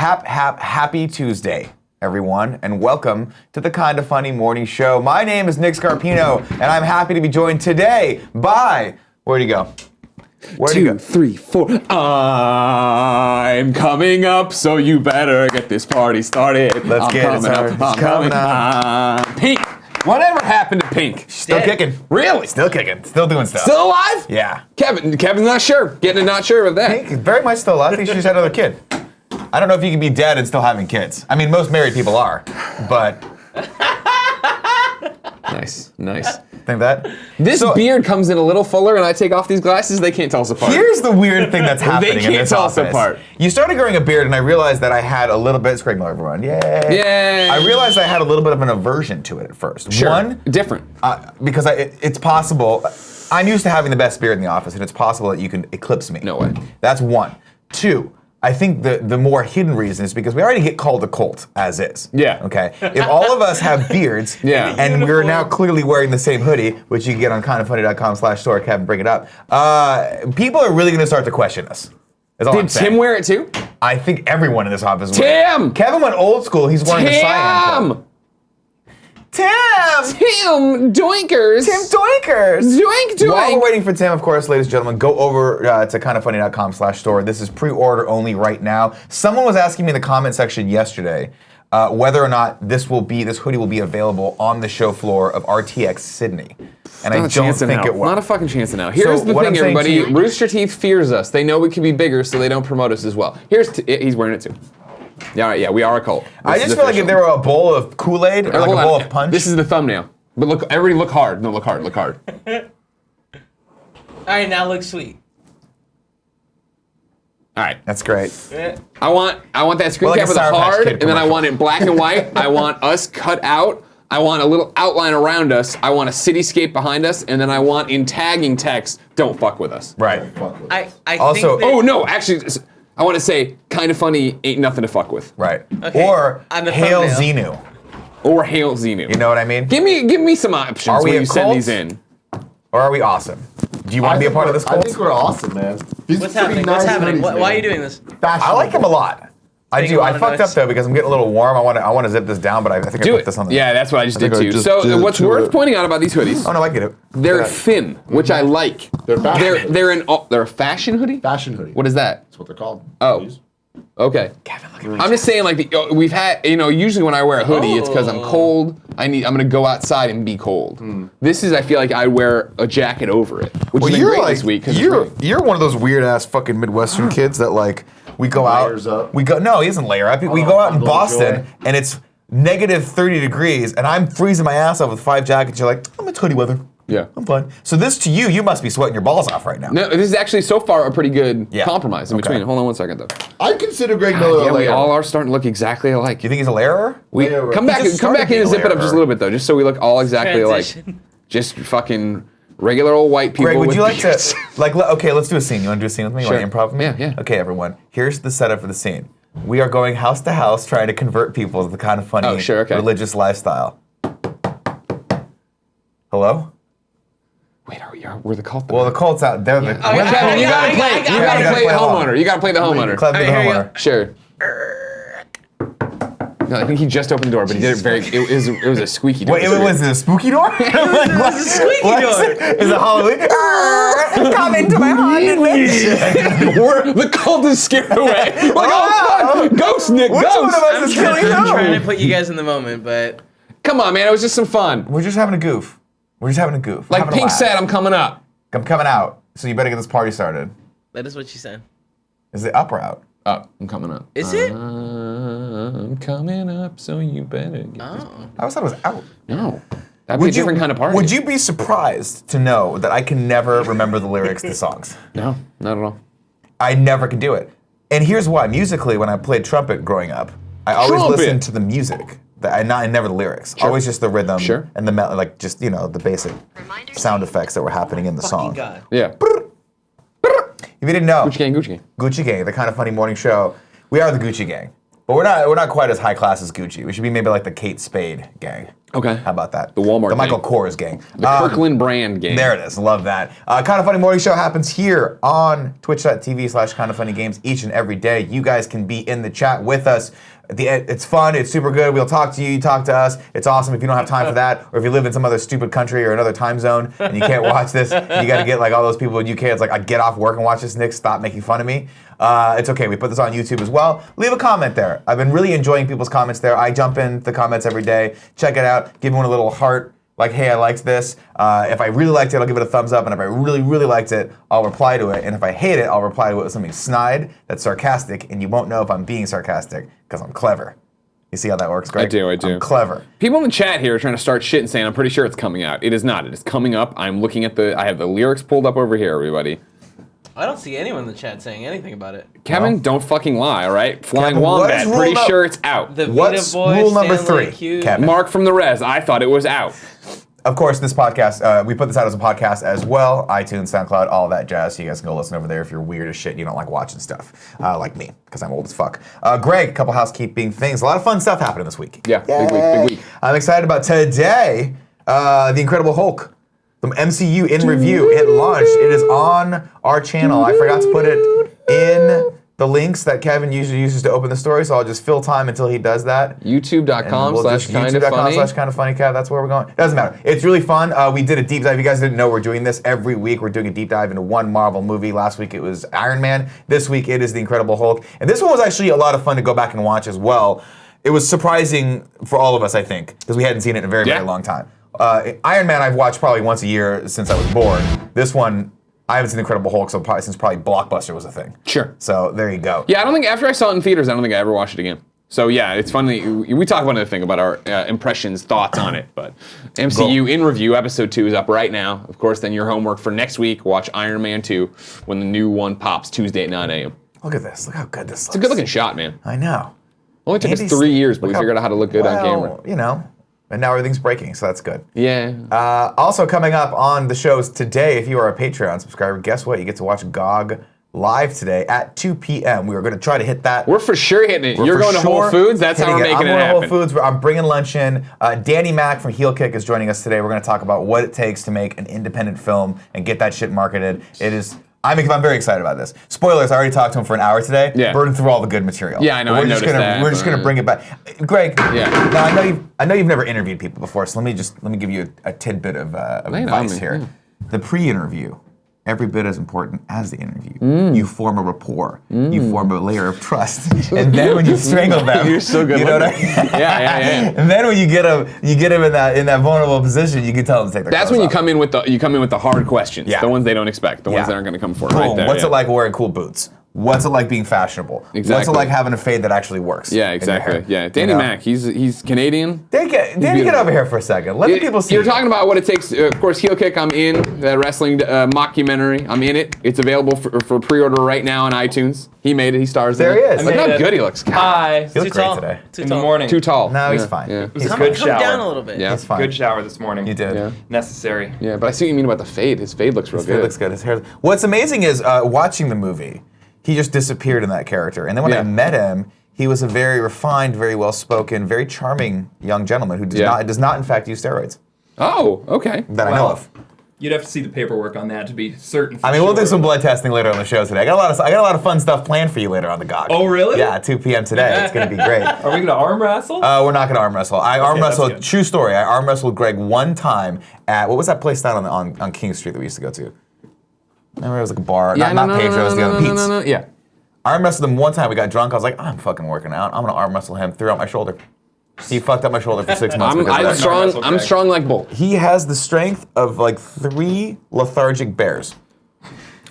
Happy Tuesday, everyone, and welcome to the Kinda Funny Morning Show. My name is Nick Scarpino, and I'm happy to be joined today by... Where'd he go? Where'd he go? 2, 3, 4. I'm coming up, so you better get this party started. Let's get it started. I'm coming up. Pink. Whatever happened to Pink? Still kicking. Really? Still kicking. Still doing stuff. Still alive? Yeah. Kevin's not sure. Getting not sure of that. Pink is very much still alive. I think she just had another kid. I don't know if you can be dead and still having kids. I mean, most married people are, but... Nice. Think that? This beard comes in a little fuller, and I take off these glasses, they can't tell us apart. Here's the weird thing that's happening in this office. They can't tell us apart. You started growing a beard, and I realized that I had a little bit... It's Craig Miller, everyone. Yay. Yay. I realized I had a little bit of an aversion to it at first. Sure. One, different. because it's possible... I'm used to having the best beard in the office, and it's possible that you can eclipse me. No way. That's one. Two, I think the more hidden reason is because we already get called a cult as is. Yeah. Okay. If all of us have beards, Yeah. and we're now clearly wearing the same hoodie, which you can get on kindafunny.com/store, Kevin, bring it up. People are really going to start to question us. Is all I'm Did saying. Tim wear it too? I think everyone in this office. Tim! Kevin went old school. He's wearing the cyan coat. Tim! Tim Doinkers! Tim Doinkers! Doink! While we're waiting for Tim, of course, ladies and gentlemen, go over to kindafunny.com/store. This is pre-order only right now. Someone was asking me in the comment section yesterday whether or not this hoodie will be available on the show floor of RTX Sydney. And I don't think it will. Not a fucking chance in hell. Here's the thing, everybody. Rooster Teeth fears us. They know we could be bigger, so they don't promote us as well. He's wearing it too. Yeah, we are a cult. I just feel like if there were a bowl of Kool-Aid or like a bowl of punch. This is the thumbnail. But look, everybody look hard. No, look hard. All right, now look sweet. All right. That's great. I want that screen cap with a hard, and then I want it in black and white. I want us cut out. I want a little outline around us. I want a cityscape behind us, and then I want in tagging text, "Don't fuck with us." Right. I Also- think that, Oh no, actually, I want to say, "Kinda funny ain't nothing to fuck with." Right. Okay. Or On the Hail thumbnail. Xenu. Or Hail Xenu. You know what I mean? Give me some options Are we when a you send cult? these in. Or are we awesome? Do you want to be a part of this I cult? think we're awesome, man. These What's are pretty happening? nice What's happening? hoodies, Why are you man. doing this? I like them a lot. I Think do. you I wanna fucked know up though because I'm getting a little warm. I want to zip this down, but I think I Do put it. this on the. Yeah, that's what I just did think I too. just So did what's to worth it. pointing out about these hoodies? Oh no, I get it. They're Yeah. thin, which I like. They're fashion. They're a fashion hoodie. Fashion hoodie. What is that? That's what they're called. Oh. Hoodies. Okay. Kevin, look at me. I'm just saying, like, we've had, usually when I wear a hoodie, it's because I'm cold. I'm gonna go outside and be cold. This is, I feel like I wear a jacket over it, which Well, is you're great like this week. 'Cause it's you're raining. one of those weird ass fucking Midwestern kids that like we go Layers out. up. We go no, he doesn't layer up. We go out in bundle of Boston joy. and it's negative 30 degrees and I'm freezing my ass off with 5 jackets. You're like, it's hoodie weather. Yeah. I'm fine. So this to you must be sweating your balls off right now. No, this is actually so far a pretty good Yeah. compromise in Okay. between. Hold on one second though. I consider Greg Miller Yeah, a we layer. all are starting to look exactly alike. Do you think he's a layerer? Layerer. Come back He just in started and being a zip it up just a layerer. little bit though, just so we look all exactly Transition. alike. Just fucking regular old white people. Greg, would with you like to beards. okay, let's do a scene. You want to do a scene with me? You Sure. want to improv with me? Yeah. Okay, everyone. Here's the setup for the scene. We are going house to house trying to convert people to the kind of funny Oh, sure, okay. religious lifestyle. Hello? Wait, we're the cult. Well, the cult's out. They're the. Oh, yeah. Kevin, you gotta play. You gotta play the along. homeowner. You gotta play the homeowner. Clever the All right, here you homeowner. Sure. No, I think he just opened the door, but he did it very. It was a squeaky door. Wait, was it a spooky door? It was a squeaky door. Is it Halloween? Come into my haunted mansion. The cult is scared away. Like, oh fuck, ghost Nick, Which ghost. one of us is killing I'm trying to who? put you guys in the moment, but Come on, man, it was just some fun. We're just having a goof. We're just having a goof. We're Like having a Pink laugh. said, I'm coming up. I'm coming out, so you better get this party started. that is what she said. Is it up or out? Up, I'm coming up. Is it? I'm coming up, so you better get this. Oh. I always thought it was out. No, that'd be a different kind of party. Would you be surprised to know that I can never remember the lyrics to songs? No, not at all. I never could do it. And here's why. Musically, when I played trumpet growing up, I always Trumpet. listened to the music. I never the lyrics. Sure. Always just the rhythm Sure. and the like just the basic sound effects that were happening in the song. God. Yeah. If you didn't know, Gucci gang, Gucci gang. Gucci Gang, the kind of funny morning show. We are the Gucci Gang, but we're not quite as high class as Gucci. We should be maybe like the Kate Spade Gang. Okay. How about that? The Walmart The Michael gang. Kors gang. The Kirkland brand game. There it is. Love that. Kind of Funny Morning Show happens here on twitch.tv/kindoffunnygames each and every day. You guys can be in the chat with us. It's fun. It's super good. We'll talk to you. You talk to us. It's awesome. If you don't have time for that, or if you live in some other stupid country or another time zone and you can't watch this, you got to get like all those people in UK. It's like, I get off work and watch this. Nick, stop making fun of me. It's okay. We put this on YouTube as well. Leave a comment there. I've been really enjoying people's comments there. I jump in the comments every day. Check it out. Give one a little heart. Like, hey, I liked this. If I really liked it, I'll give it a thumbs up. And if I really, really liked it, I'll reply to it. And if I hate it, I'll reply to it with something snide that's sarcastic. And you won't know if I'm being sarcastic because I'm clever. You see how that works, Greg? I do. I'm clever. People in the chat here are trying to start shit and saying, I'm pretty sure it's coming out. It is not. It is coming up. I'm looking at I have the lyrics pulled up over here, everybody. I don't see anyone in the chat saying anything about it. Kevin, don't fucking lie, all right? Flying Kevin, what Wombat, is rule pretty no- sure it's out. The Vita What's Boy, rule number Stanley 3, Hughes. Kevin? Mark from the Res, I thought it was out. Of course, this podcast, we put this out as a podcast as well. iTunes, SoundCloud, all that jazz. So you guys can go listen over there if you're weird as shit and you don't like watching stuff. Like me, because I'm old as fuck. Greg, a couple housekeeping things. A lot of fun stuff happening this week. Yeah, big week. I'm excited about today. The Incredible Hulk. The MCU in review. It launched. It is on our channel. I forgot to put it in the links that Kevin usually uses to open the story, so I'll just fill time until he does that. YouTube.com/kindoffunny. Kev, that's where we're going. Doesn't matter. It's really fun. We did a deep dive. You guys didn't know we're doing this every week. We're doing a deep dive into one Marvel movie. Last week it was Iron Man. This week it is The Incredible Hulk. And this one was actually a lot of fun to go back and watch as well. It was surprising for all of us, I think, because we hadn't seen it in a very, very long time. Iron Man I've watched probably once a year since I was born. This one, I haven't seen The Incredible Hulk since probably Blockbuster was a thing. Sure. So there you go. Yeah, I don't think, after I saw it in theaters, I don't think I ever watched it again. So yeah, it's funny. We talk about another thing about our impressions, thoughts on it, but MCU in review, episode 2 is up right now. Of course, then your homework for next week, watch Iron Man 2 when the new one pops Tuesday at 9 a.m. Look at this. Look how good this looks. It's a good looking shot, man. I know. Only took us Andy's- 3 years, but we look figured out how to look good on camera. You know, and now everything's breaking, so that's good. Yeah. Also coming up on the shows today, if you are a Patreon subscriber, guess what? You get to watch GOG live today at 2 p.m. We are going to try to hit that. We're for sure hitting it. You're going to Whole Foods? That's how we're making it happen. I'm going to Whole Foods. I'm bringing lunch in. Danny Mac from Heel Kick is joining us today. We're going to talk about what it takes to make an independent film and get that shit marketed. I'm very excited about this. Spoilers, I already talked to him for an hour today. Yeah. Burned through all the good material. Yeah, I know, I noticed that, We're just gonna bring it back. Greg, Yeah. now I know you've never interviewed people before, so let me give you a tidbit of advice here. Yeah. The pre-interview, every bit as important as the interview. You form a rapport. You form a layer of trust. And then when you strangle them, You're so good. you know what I mean? Yeah. And then when you get them in that vulnerable position, you can tell them to take their That's clothes when you off. come in with the hard questions, Yeah. the ones they don't expect, the ones that aren't going to come forward. Right there. What's yeah. it like wearing cool boots? What's it like being fashionable? What's it Exactly. like having a fade that actually works? Yeah, in your exactly. hair? Yeah, Danny You know? Mac, he's Canadian. Danny, get beautiful. over here for a second. Let the people see. You're talking about what it takes. Of course, Heel Kick, I'm in. The wrestling mockumentary, I'm in it. It's available for pre-order right now on iTunes. He made it. He stars There in it. he is. Look I how made it. good he looks. Hi. You look great today. Too In tall. the morning. Too tall. No, he's Yeah, fine. Yeah. It's a Come good shower. down a little bit. Yeah. He's fine. Good shower this morning. You did. Yeah. Necessary. Yeah, but I see what you mean about the fade. His fade looks real It good. looks good. His hair. What's amazing is watching the movie. He just disappeared in that character, and then when I Yeah. met him, he was a very refined, very well-spoken, very charming young gentleman who does not in fact use steroids Oh, okay. that I know of. You'd have to see the paperwork on that to be certain. For I mean, we'll do sure. some blood testing later on the show today. I got a lot of fun stuff planned for you later on the GOG. Oh, really? Yeah, 2 p.m. today. It's gonna be great. Are we gonna arm wrestle? We're not gonna arm wrestle. I arm that's wrestled. good. True story. I arm wrestled Greg one time at what was that place down on King Street that we used to go to? Remember, it was like a bar. Yeah, not Pedro's, the other Pete's. no. Yeah. Arm wrestled him one time. We got drunk. I was like, I'm fucking working out. I'm gonna arm wrestle him. Threw out my shoulder. He fucked up my shoulder for 6 months. because of I'm that. strong. wrestle I'm Greg. strong like bull. He has the strength of like 3 lethargic bears.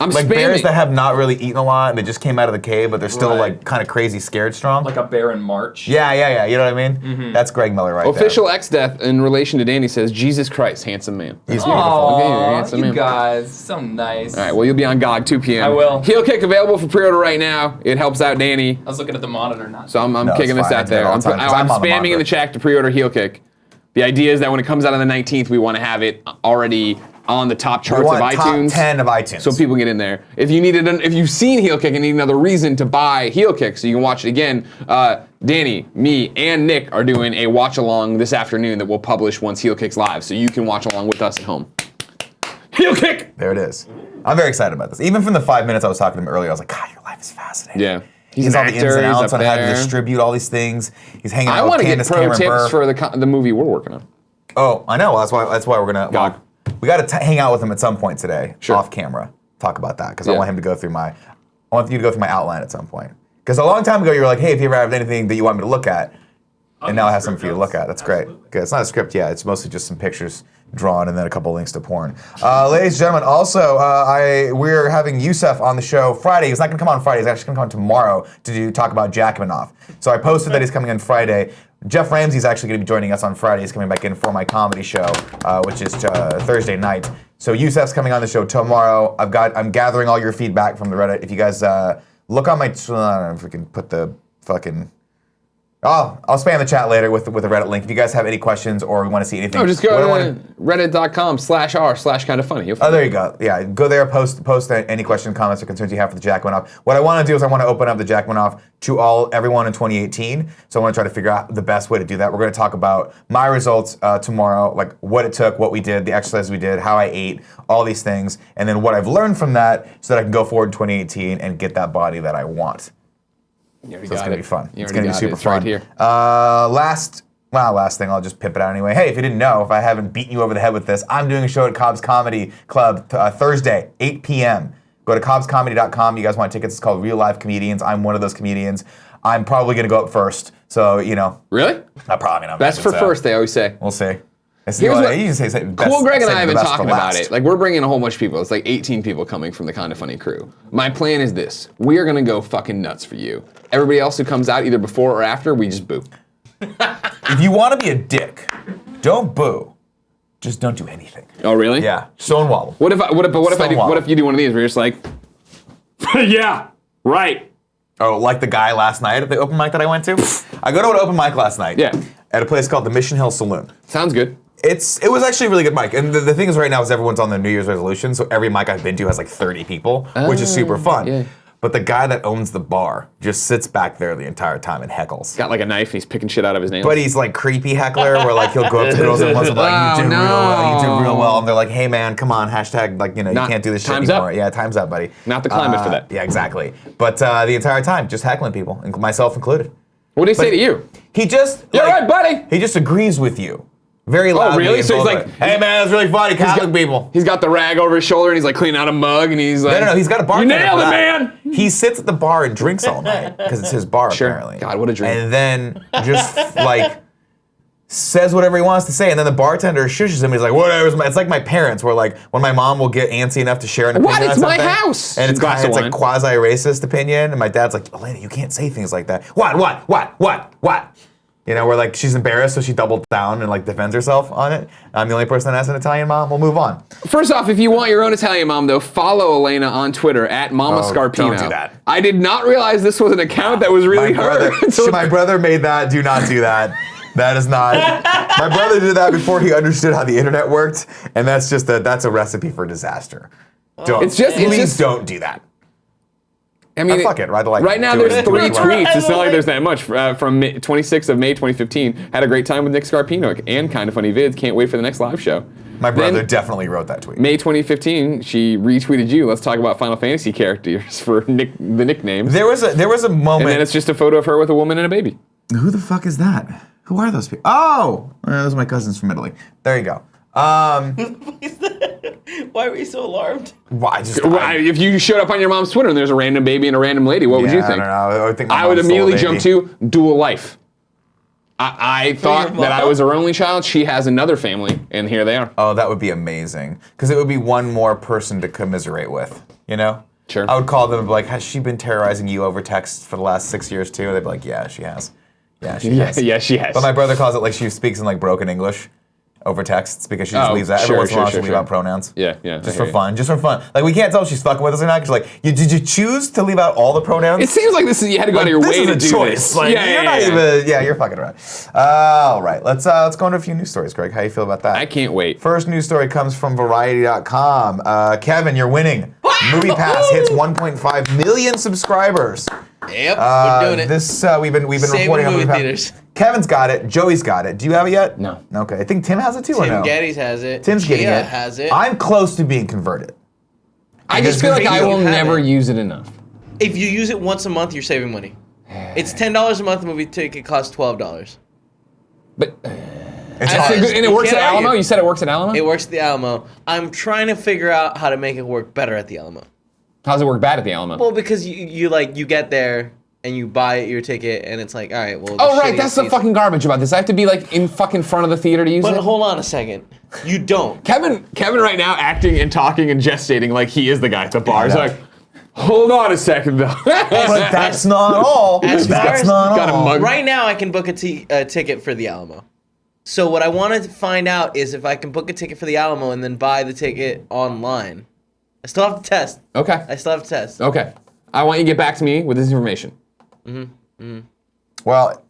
I'm Like spamming. bears that have not really eaten a lot and they just came out of the cave, but they're still Right. like kind of crazy, scared, strong. Like a bear in March. Yeah. You know what I mean? That's Greg Miller right Official X-Death in relation to Danny says, Jesus Christ, handsome man. there. He's beautiful. Okay, you're Aw, handsome you man. guys, so nice. All right, well, you'll be on GOG 2 p.m. I will. Heel Kick available for pre-order right now. It helps out Danny. I was looking at the monitor, not. So I'm No, kicking it's this fine. I out do that there. all I'm, the time, 'cause I'm I'm on the spamming in monitor. the chat to pre-order Heel Kick. The idea is that when it comes out on the 19th, we want to have it already on the top We charts of want iTunes. top 10 of iTunes. So people get in there. If you've seen Heel Kick and need another reason to buy Heel Kick so you can watch it again, Danny, me, and Nick are doing a watch along this afternoon that we'll publish once Heel Kick's live, so you can watch along with us at home. Heel Kick! There it is. I'm very excited about this. Even from the 5 minutes I was talking to him earlier, I was like, God, your life is fascinating. Yeah. He's an all the ins actor, and he's outs up on how to there. distribute all these things. He's hanging I out want with to get Candace pro Cameron tips Bure. for the movie we're working on. Oh, I know. That's why we're gonna. God. Well, we got to hang out with him at some point today, Sure. off camera. Talk about that because I Yeah. want him to go through my. I want you to go through my outline at some point. Because a long time ago you were like, hey, if you ever have anything that you want me to look at, and now I have something for you to look at. That's great. Good. It's not a script yet. It's mostly just some pictures drawn and then a couple links to porn. Ladies and gentlemen, also we're having Yusef on the show Friday. He's not going to come on Friday. He's actually going to come tomorrow to talk about Jackmanoff. So I posted that he's coming in Friday. Jeff Ramsey's actually going to be joining us on Friday. He's coming back in for my comedy show, which is Thursday night. So Yusef's coming on the show tomorrow. I'm gathering all your feedback from the Reddit. If you guys look on my, I don't know if we can put the fucking. I'll spam the chat later with the Reddit link. If you guys have any questions or want to see anything, Just go to reddit.com/r/kindafunny. Oh, there you go. Yeah, go there, post any questions, comments, or concerns you have for the Jackmanoff. What I want to do is I want to open up the Jackmanoff to everyone in 2018. So I want to try to figure out the best way to do that. We're going to talk about my results tomorrow, like what it took, what we did, the exercises we did, how I ate, all these things, and then what I've learned from that so that I can go forward in 2018 and get that body that I want. So it's going to be fun. It's going to be super fun. Right here. Last thing, I'll just pip it out anyway. Hey, if you didn't know, if I haven't beaten you over the head with this, I'm doing a show at Cobb's Comedy Club Thursday, 8 p.m. Go to cobbscomedy.com. You guys want tickets? It's called Real Life Comedians. I'm one of those comedians. I'm probably going to go up first. So, Really? I'm probably not. Best for first, they always say. We'll see. Here's what, you say best, Cool Greg and I have been the best talking for about last. it. Like, we're bringing a whole bunch of people. It's like 18 people coming from the Kinda Funny crew. My plan is this. We are going to go fucking nuts for you. Everybody else who comes out, either before or after, we just boo. If you want to be a dick, don't boo. Just don't do anything. Oh, really? Yeah. Stonewall. What if you do one of these where you're just like, yeah, right. Oh, like the guy last night at the open mic that I went to? I go to an open mic last night. Yeah. At a place called the Mission Hill Saloon. Sounds good. It was actually a really good mic. And the thing is right now is everyone's on their New Year's resolution, so every mic I've been to has like 30 people, which is super fun. Yeah. But the guy that owns the bar just sits back there the entire time and heckles. Got like a knife and he's picking shit out of his nails. But he's like creepy heckler where like he'll go up to girls and once and be like, you did real well, you did real well. And they're like, hey man, come on, hashtag, like, you can't do this shit time's anymore. up. Yeah, time's up, buddy. Not the climate for that. Yeah, exactly. But the entire time, just heckling people, myself included. What did he say to you? He just, You're right, buddy. He just agrees with you. Very loudly. Oh, really? and So he's vulgar. like, hey man, that's really funny, Catholic people. He's got the rag over his shoulder and he's like cleaning out a mug and he's like, No, he's got a bartender. You nailed for it, that. man. He sits at the bar and drinks all night because it's his bar, Sure. apparently. God, what a dream. And then just like says whatever he wants to say, and then the bartender shushes him. He's like, whatever. It's like my parents, where like when my mom will get antsy enough to share an opinion What? on It's my something, house. and it's Glass kind of of wine. like quasi-racist opinion, and my dad's like, Elena, you can't say things like that. What? You know, where like she's embarrassed, so she doubled down and like defends herself on it. I'm the only person that has an Italian mom. We'll move on. First off, if you want your own Italian mom, though, follow Elena on Twitter at Mama Scarpino. Don't do that. I did not realize this was an account that was really her. My brother made that. Do not do that. That is not. My brother did that before he understood how the internet worked, and that's a recipe for disaster. Don't. Please don't do that. I mean, fuck it. Right now, do there's it. 3 Right. tweets. It's not like there's that much. From 26th of May 2015, had a great time with Nick Scarpino and Kinda Funny Vids. Can't wait for the next live show. My brother Then, definitely wrote that tweet. May 2015, she retweeted you. Let's talk about Final Fantasy characters for the nicknames. There was a moment. And then it's just a photo of her with a woman and a baby. Who the fuck is that? Who are those people? Oh, those are my cousins from Italy. There you go. Why were you so alarmed? Why? If you showed up on your mom's Twitter and there's a random baby and a random lady, what would you think? I don't know. I would immediately jump to dual life. I thought your that I mom? was her only child. She has another family, and here they are. Oh, that would be amazing. Because it would be one more person to commiserate with, you know? Sure. I would call them and be like, has she been terrorizing you over text for the last 6 years too? They'd be like, yeah, she has. Yeah, she has. Yeah, she has. But my brother calls it like she speaks in like broken English. over texts because she just leaves that. Every once in a while she'll leave out pronouns. Yeah. Just for fun. Like, we can't tell if she's fucking with us or not. Because, like, did you choose to leave out all the pronouns? It seems like you had to go out of your way to do this. Like, you're not even. Yeah, you're fucking around. All right, let's go into a few news stories, Greg. How you feel about that? I can't wait. First news story comes from variety.com. Kevin, you're winning. MoviePass hits 1.5 million subscribers. Yep, we're doing it. This we've been reporting on movie MoviePass. theaters. Kevin's got it. Joey's got it. Do you have it yet? No. Okay. I think Tim has it too, or no? Gettys has it. Tim's getting Gia it. has it. I'm close to being converted. I just feel like I will never it. use it enough. If you use it once a month, you're saving money. It's $10 a month. Movie ticket costs $12. But It's hard. and it works at Alamo? You said it works at Alamo? It works at the Alamo. I'm trying to figure out how to make it work better at the Alamo. How does it work bad at the Alamo? Well, because you get there and you buy your ticket and it's like, all right, well. Oh, right, that's the fucking garbage about this. I have to be like in fucking front of the theater to use it? But hold on a second. You don't. Kevin right now acting and talking and gestating like he is the guy at the bar. He's Yeah. like, hold on a second though. But that's not all. As far That's as- not Got a all. mug. Right now, I can book a ticket for the Alamo. So what I wanted to find out is if I can book a ticket for the Alamo and then buy the ticket online. I still have to test. Okay. I still have to test. Okay. I want you to get back to me with this information. Well,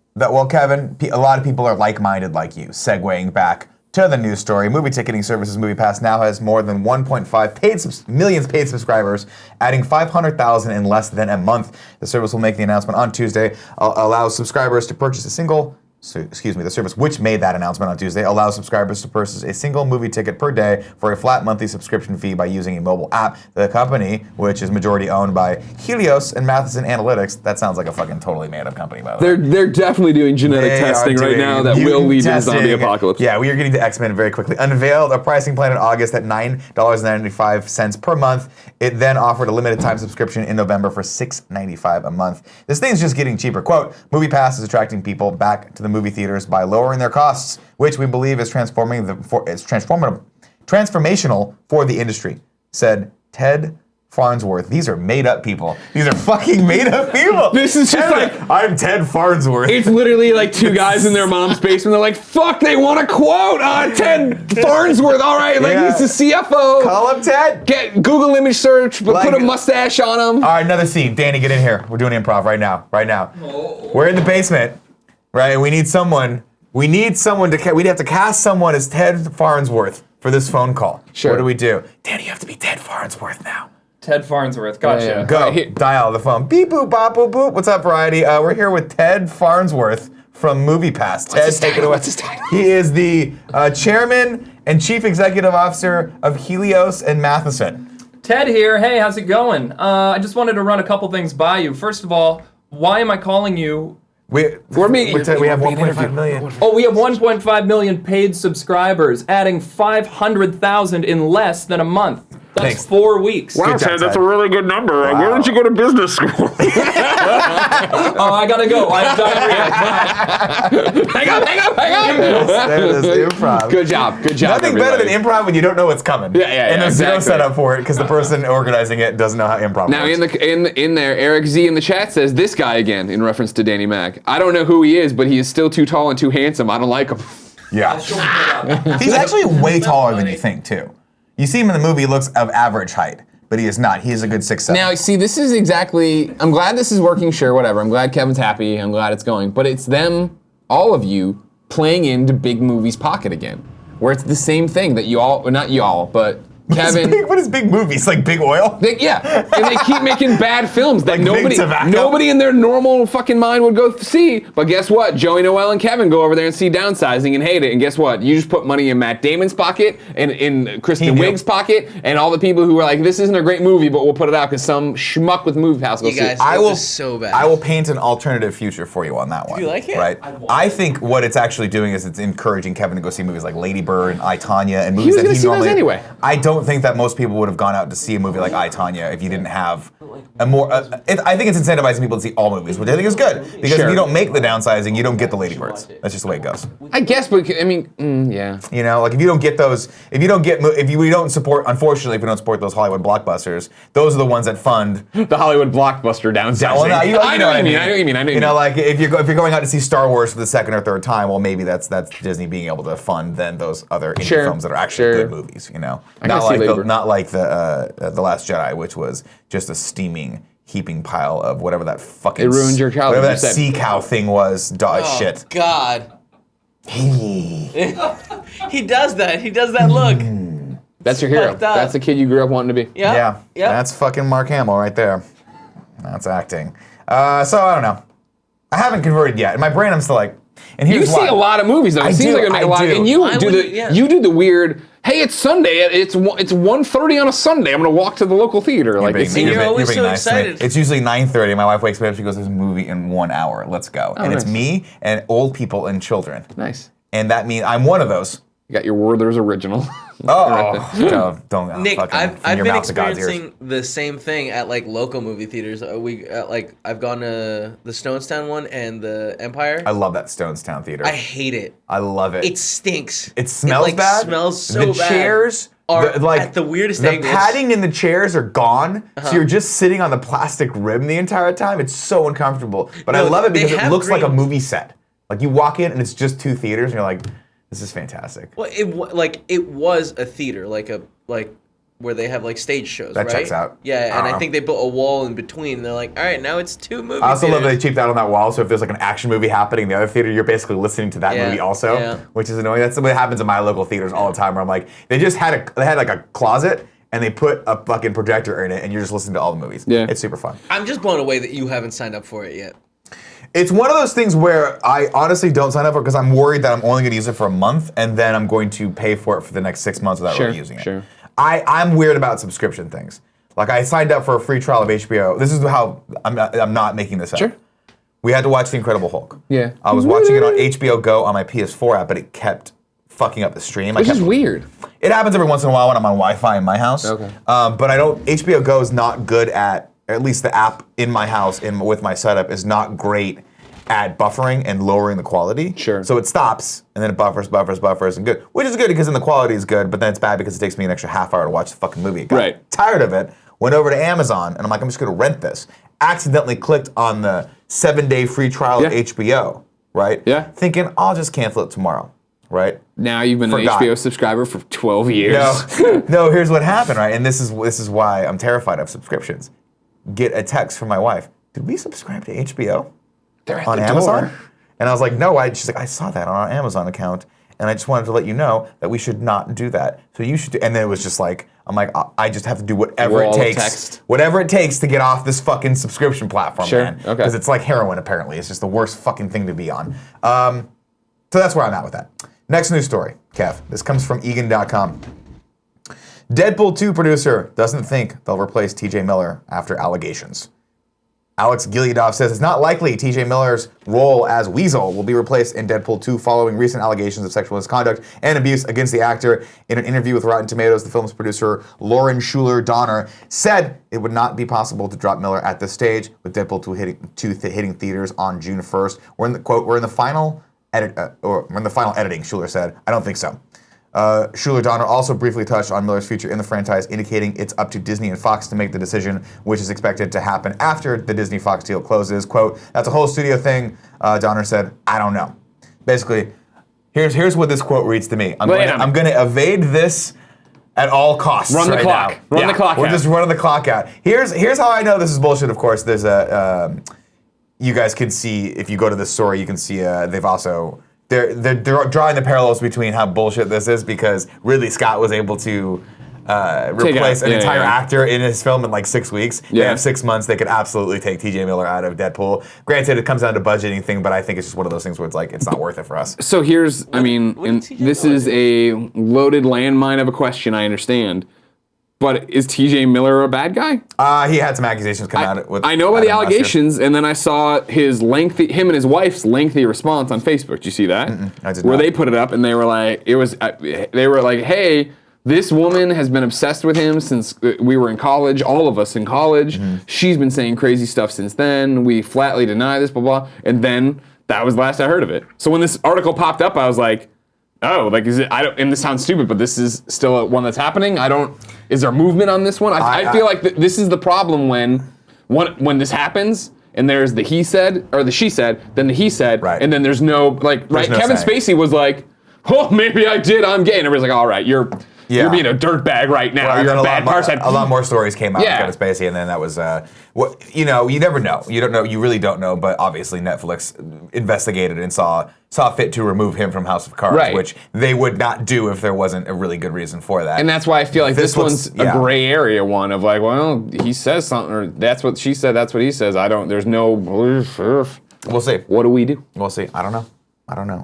Kevin, a lot of people are like-minded like you. Segueing back to the news story, movie ticketing services MoviePass now has more than 1.5 million paid subscribers, adding 500,000 in less than a month. The service will make the announcement on Tuesday, allows subscribers to purchase a single. The service which made that announcement on Tuesday allows subscribers to purchase a single movie ticket per day for a flat monthly subscription fee by using a mobile app. The company, which is majority owned by Helios and Matheson Analytics, that sounds like a fucking totally made up company, by the way. They're definitely doing genetic They testing are right doing now that will lead to the zombie testing. apocalypse. Yeah, we are getting to X-Men very quickly. Unveiled a pricing plan in August at $9.95 per month. It then offered a limited time subscription in November for $6.95 a month. This thing's just getting cheaper. Quote, MoviePass is attracting people back to the movie theaters by lowering their costs, which we believe is transformational for the industry, said Ted Farnsworth. These are made up people. These are fucking made up people. This is just I'm Ted Farnsworth. It's literally like two guys in their mom's basement. They're like, fuck, they want a quote. Ted Farnsworth. All right, like Yeah. he's the CFO. Call him Ted. Get Google image search, but put a mustache on him. All right, another scene. Danny, get in here. We're doing improv right now. We're in the basement, right? We need someone. We have to cast someone as Ted Farnsworth for this phone call. Sure. What do we do? Danny, you have to be Ted Farnsworth now. Ted Farnsworth. Gotcha. Yeah. Go. Right, here. Dial the phone. Beep boop bop boop boop. What's up, Variety? We're here with Ted Farnsworth from MoviePass. Ted, take it away. What's his title? He is the chairman and chief executive officer of Helios and Matheson. Ted here. Hey, how's it going? I just wanted to run a couple things by you. First of all, why am I calling you? We have 1.5 million. Oh, we have 1.5 million paid subscribers, adding 500,000 in less than a month. That's Thanks. 4 weeks. Wow, Ted, that's a really good number. Wow. Where did you go to business school? Oh, I gotta go. I have diarrhea. hang on. There it is, improv. Good job. Nothing better than everybody. improv when you don't know what's coming. Yeah, And there's zero exactly. setup for it because the person organizing it doesn't know how improv Now works. in there, Eric Z in the chat says this guy again in reference to Danny Mac. I don't know who he is, but he is still too tall and too handsome. I don't like him. Yeah. He's actually way taller than you think, too. You see him in the movie, he looks of average height, but he is not. He is a good 6'7". Now, see, this is exactly. I'm glad this is working. Sure, whatever. I'm glad Kevin's happy. I'm glad it's going. But it's them, all of you, playing into Big Movie's pocket again, where it's the same thing that you all, not y'all, but Kevin. What is big movies? Like Big Oil? Yeah, and they keep making bad films that Like Big Tobacco? nobody in their normal fucking mind would go see. But guess what? Joey Noelle and Kevin go over there and see Downsizing and hate it. And guess what? You just put money in Matt Damon's pocket and in Kristen He knew. Wiig's pocket and all the people who were like, this isn't a great movie, but we'll put it out because some schmuck with MoviePass will You see guys, it. I it will was so bad. I will paint an alternative future for you on that one. you like it? Right. I think what it's actually doing is it's encouraging Kevin to go see movies like Lady Bird and I, Tonya and He movies was that gonna he see those normally. anyway. I don't don't think that most people would have gone out to see a movie like I, Tonya if you didn't have a more. I think it's incentivizing people to see all movies, which I think is good because if you don't make the downsizing, you don't get the ladybirds. That's just the way it goes. I guess, but I mean, yeah. You know, like if you don't get those, if we don't support, unfortunately, if we don't support those Hollywood blockbusters, those are the ones that fund the Hollywood blockbuster downsizing. Well, I know what I mean. I know what you mean. You know, like if you're going out to see Star Wars for the second or third time, well, maybe that's Disney being able to fund then those other indie films that are actually good movies. You know, not like the Last Jedi, which was just a steaming, heaping pile of whatever that fucking it ruined your childhood. Whatever that sea cow thing was. Shit. God. He does that. He does that look. That's your hero. That's the kid you grew up wanting to be. Yeah. That's fucking Mark Hamill right there. That's acting. So I don't know. I haven't converted yet. In my brain, I'm still like. And here's you see a lot of movies though. It seems like you make a lot. And you do the weird. Hey, it's Sunday. It's 1:30 on a Sunday. I'm gonna walk to the local theater. You're always so excited. It's usually 9:30. My wife wakes me up. She goes, "There's a movie in 1 hour. Let's go." And it's me and old people and children. Nice. And that means I'm one of those. You got your Werther's original. Don't Nick, fucking I've been experiencing the same thing at like local movie theaters. I've gone to the Stonestown one and the Empire. I love that Stonestown theater. I hate it. I love it. It stinks. It smells bad. Smells so bad. The chairs are at the weirdest angles. The padding in the chairs are gone, so you're just sitting on the plastic rim the entire time. It's so uncomfortable. But I love it because it looks like a movie set. Like you walk in and it's just two theaters, and you're like, this is fantastic. Well, it was a theater, like where they have like stage shows. That right? checks out. Yeah, and I think they built a wall in between. And they're like, all right, now it's two movies. I also love that they cheaped out on that wall. So if there's like an action movie happening in the other theater, you're basically listening to that movie also, which is annoying. That's what happens in my local theaters all the time. Where I'm like, they had like a closet. And they put a fucking projector in it, and you're just listening to all the movies. Yeah, it's super fun. I'm just blown away that you haven't signed up for it yet. It's one of those things where I honestly don't sign up for it because I'm worried that I'm only going to use it for a month, and then I'm going to pay for it for the next 6 months without really using it. Sure. I'm weird about subscription things. Like I signed up for a free trial of HBO. This is how I'm not making this up. Sure. We had to watch The Incredible Hulk. Yeah. I was watching it on HBO Go on my PS4 app, but it kept fucking up the stream. Which is weird. It happens every once in a while when I'm on Wi-Fi in my house. Okay. But HBO Go is not good at least the app in my house with my setup is not great at buffering and lowering the quality. Sure. So it stops and then it buffers and good. Which is good because then the quality is good, but then it's bad because it takes me an extra half hour to watch the fucking movie. Got tired of it, went over to Amazon and I'm like, I'm just gonna rent this. Accidentally clicked on the 7-day free trial of HBO, right? Yeah. Thinking I'll just cancel it tomorrow. Right? Now you've been an HBO subscriber for 12 years. No, here's what happened, right? And this is why I'm terrified of subscriptions. Get a text from my wife. Did we subscribe to HBO? They're on Amazon? And I was like, no. She's like, I saw that on our Amazon account, and I just wanted to let you know that we should not do that. So you should do. And then it was just like, I'm like, I just have to do whatever it takes to get off this fucking subscription platform, man. Okay. Because it's like heroin, apparently. It's just the worst fucking thing to be on. So that's where I'm at with that. Next news story, Kev. This comes from Egan.com. Deadpool 2 producer doesn't think they'll replace TJ Miller after allegations. Alex Gileadov says it's not likely TJ Miller's role as Weasel will be replaced in Deadpool 2 following recent allegations of sexual misconduct and abuse against the actor. In an interview with Rotten Tomatoes, the film's producer Lauren Schuler Donner said it would not be possible to drop Miller at this stage, with Deadpool 2 hitting theaters on June 1st. We're in the final editing, Schuler said. I don't think so. Schuler Donner also briefly touched on Miller's future in the franchise, indicating it's up to Disney and Fox to make the decision, which is expected to happen after the Disney-Fox deal closes. Quote, that's a whole studio thing, Donner said. I don't know. Basically, here's what this quote reads to me. I'm going to evade this at all costs. Run the clock. Now. Run the clock out. We're just running the clock out. Here's how I know this is bullshit, of course. There's you guys can see, if you go to this story, you can see they've also... They're drawing the parallels between how bullshit this is because Ridley Scott was able to replace an entire actor in his film in like 6 weeks. They have 6 months. They could absolutely take TJ Miller out of Deadpool. Granted, it comes down to budgeting thing, but I think it's just one of those things where it's like, it's not worth it for us. So here's, this is a loaded landmine of a question, I understand. But is TJ Miller a bad guy? He had some accusations come out with. I know about the allegations, and then I saw him and his wife's lengthy response on Facebook. Did you see that? I did Where not. they put it up, and they were like, hey, This woman has been obsessed with him since we were in college, all of us in college. She's been saying crazy stuff since then. We flatly deny this, blah, blah. And then that was the last I heard of it. So when this article popped up, I was like, oh, like, is it, and this sounds stupid, but this is still one that's happening? Is there movement on this one? I feel like this is the problem when this happens, and there's the he said, or the she said, then the he said, and then there's no, like, right? Kevin Spacey was like, oh, maybe I did, I'm gay. And everybody's like, all right, you're being a dirtbag right now. Well, you're a bad person. A lot more stories came out of Kevin Spacey, and then that was, you never know. You don't know. You really don't know. But obviously, Netflix investigated and saw fit to remove him from House of Cards, which they would not do if there wasn't a really good reason for that. And that's why I feel like this one's a gray area one of like, well, he says something, or that's what she said, that's what he says. There's no. We'll see. What do we do? We'll see. I don't know.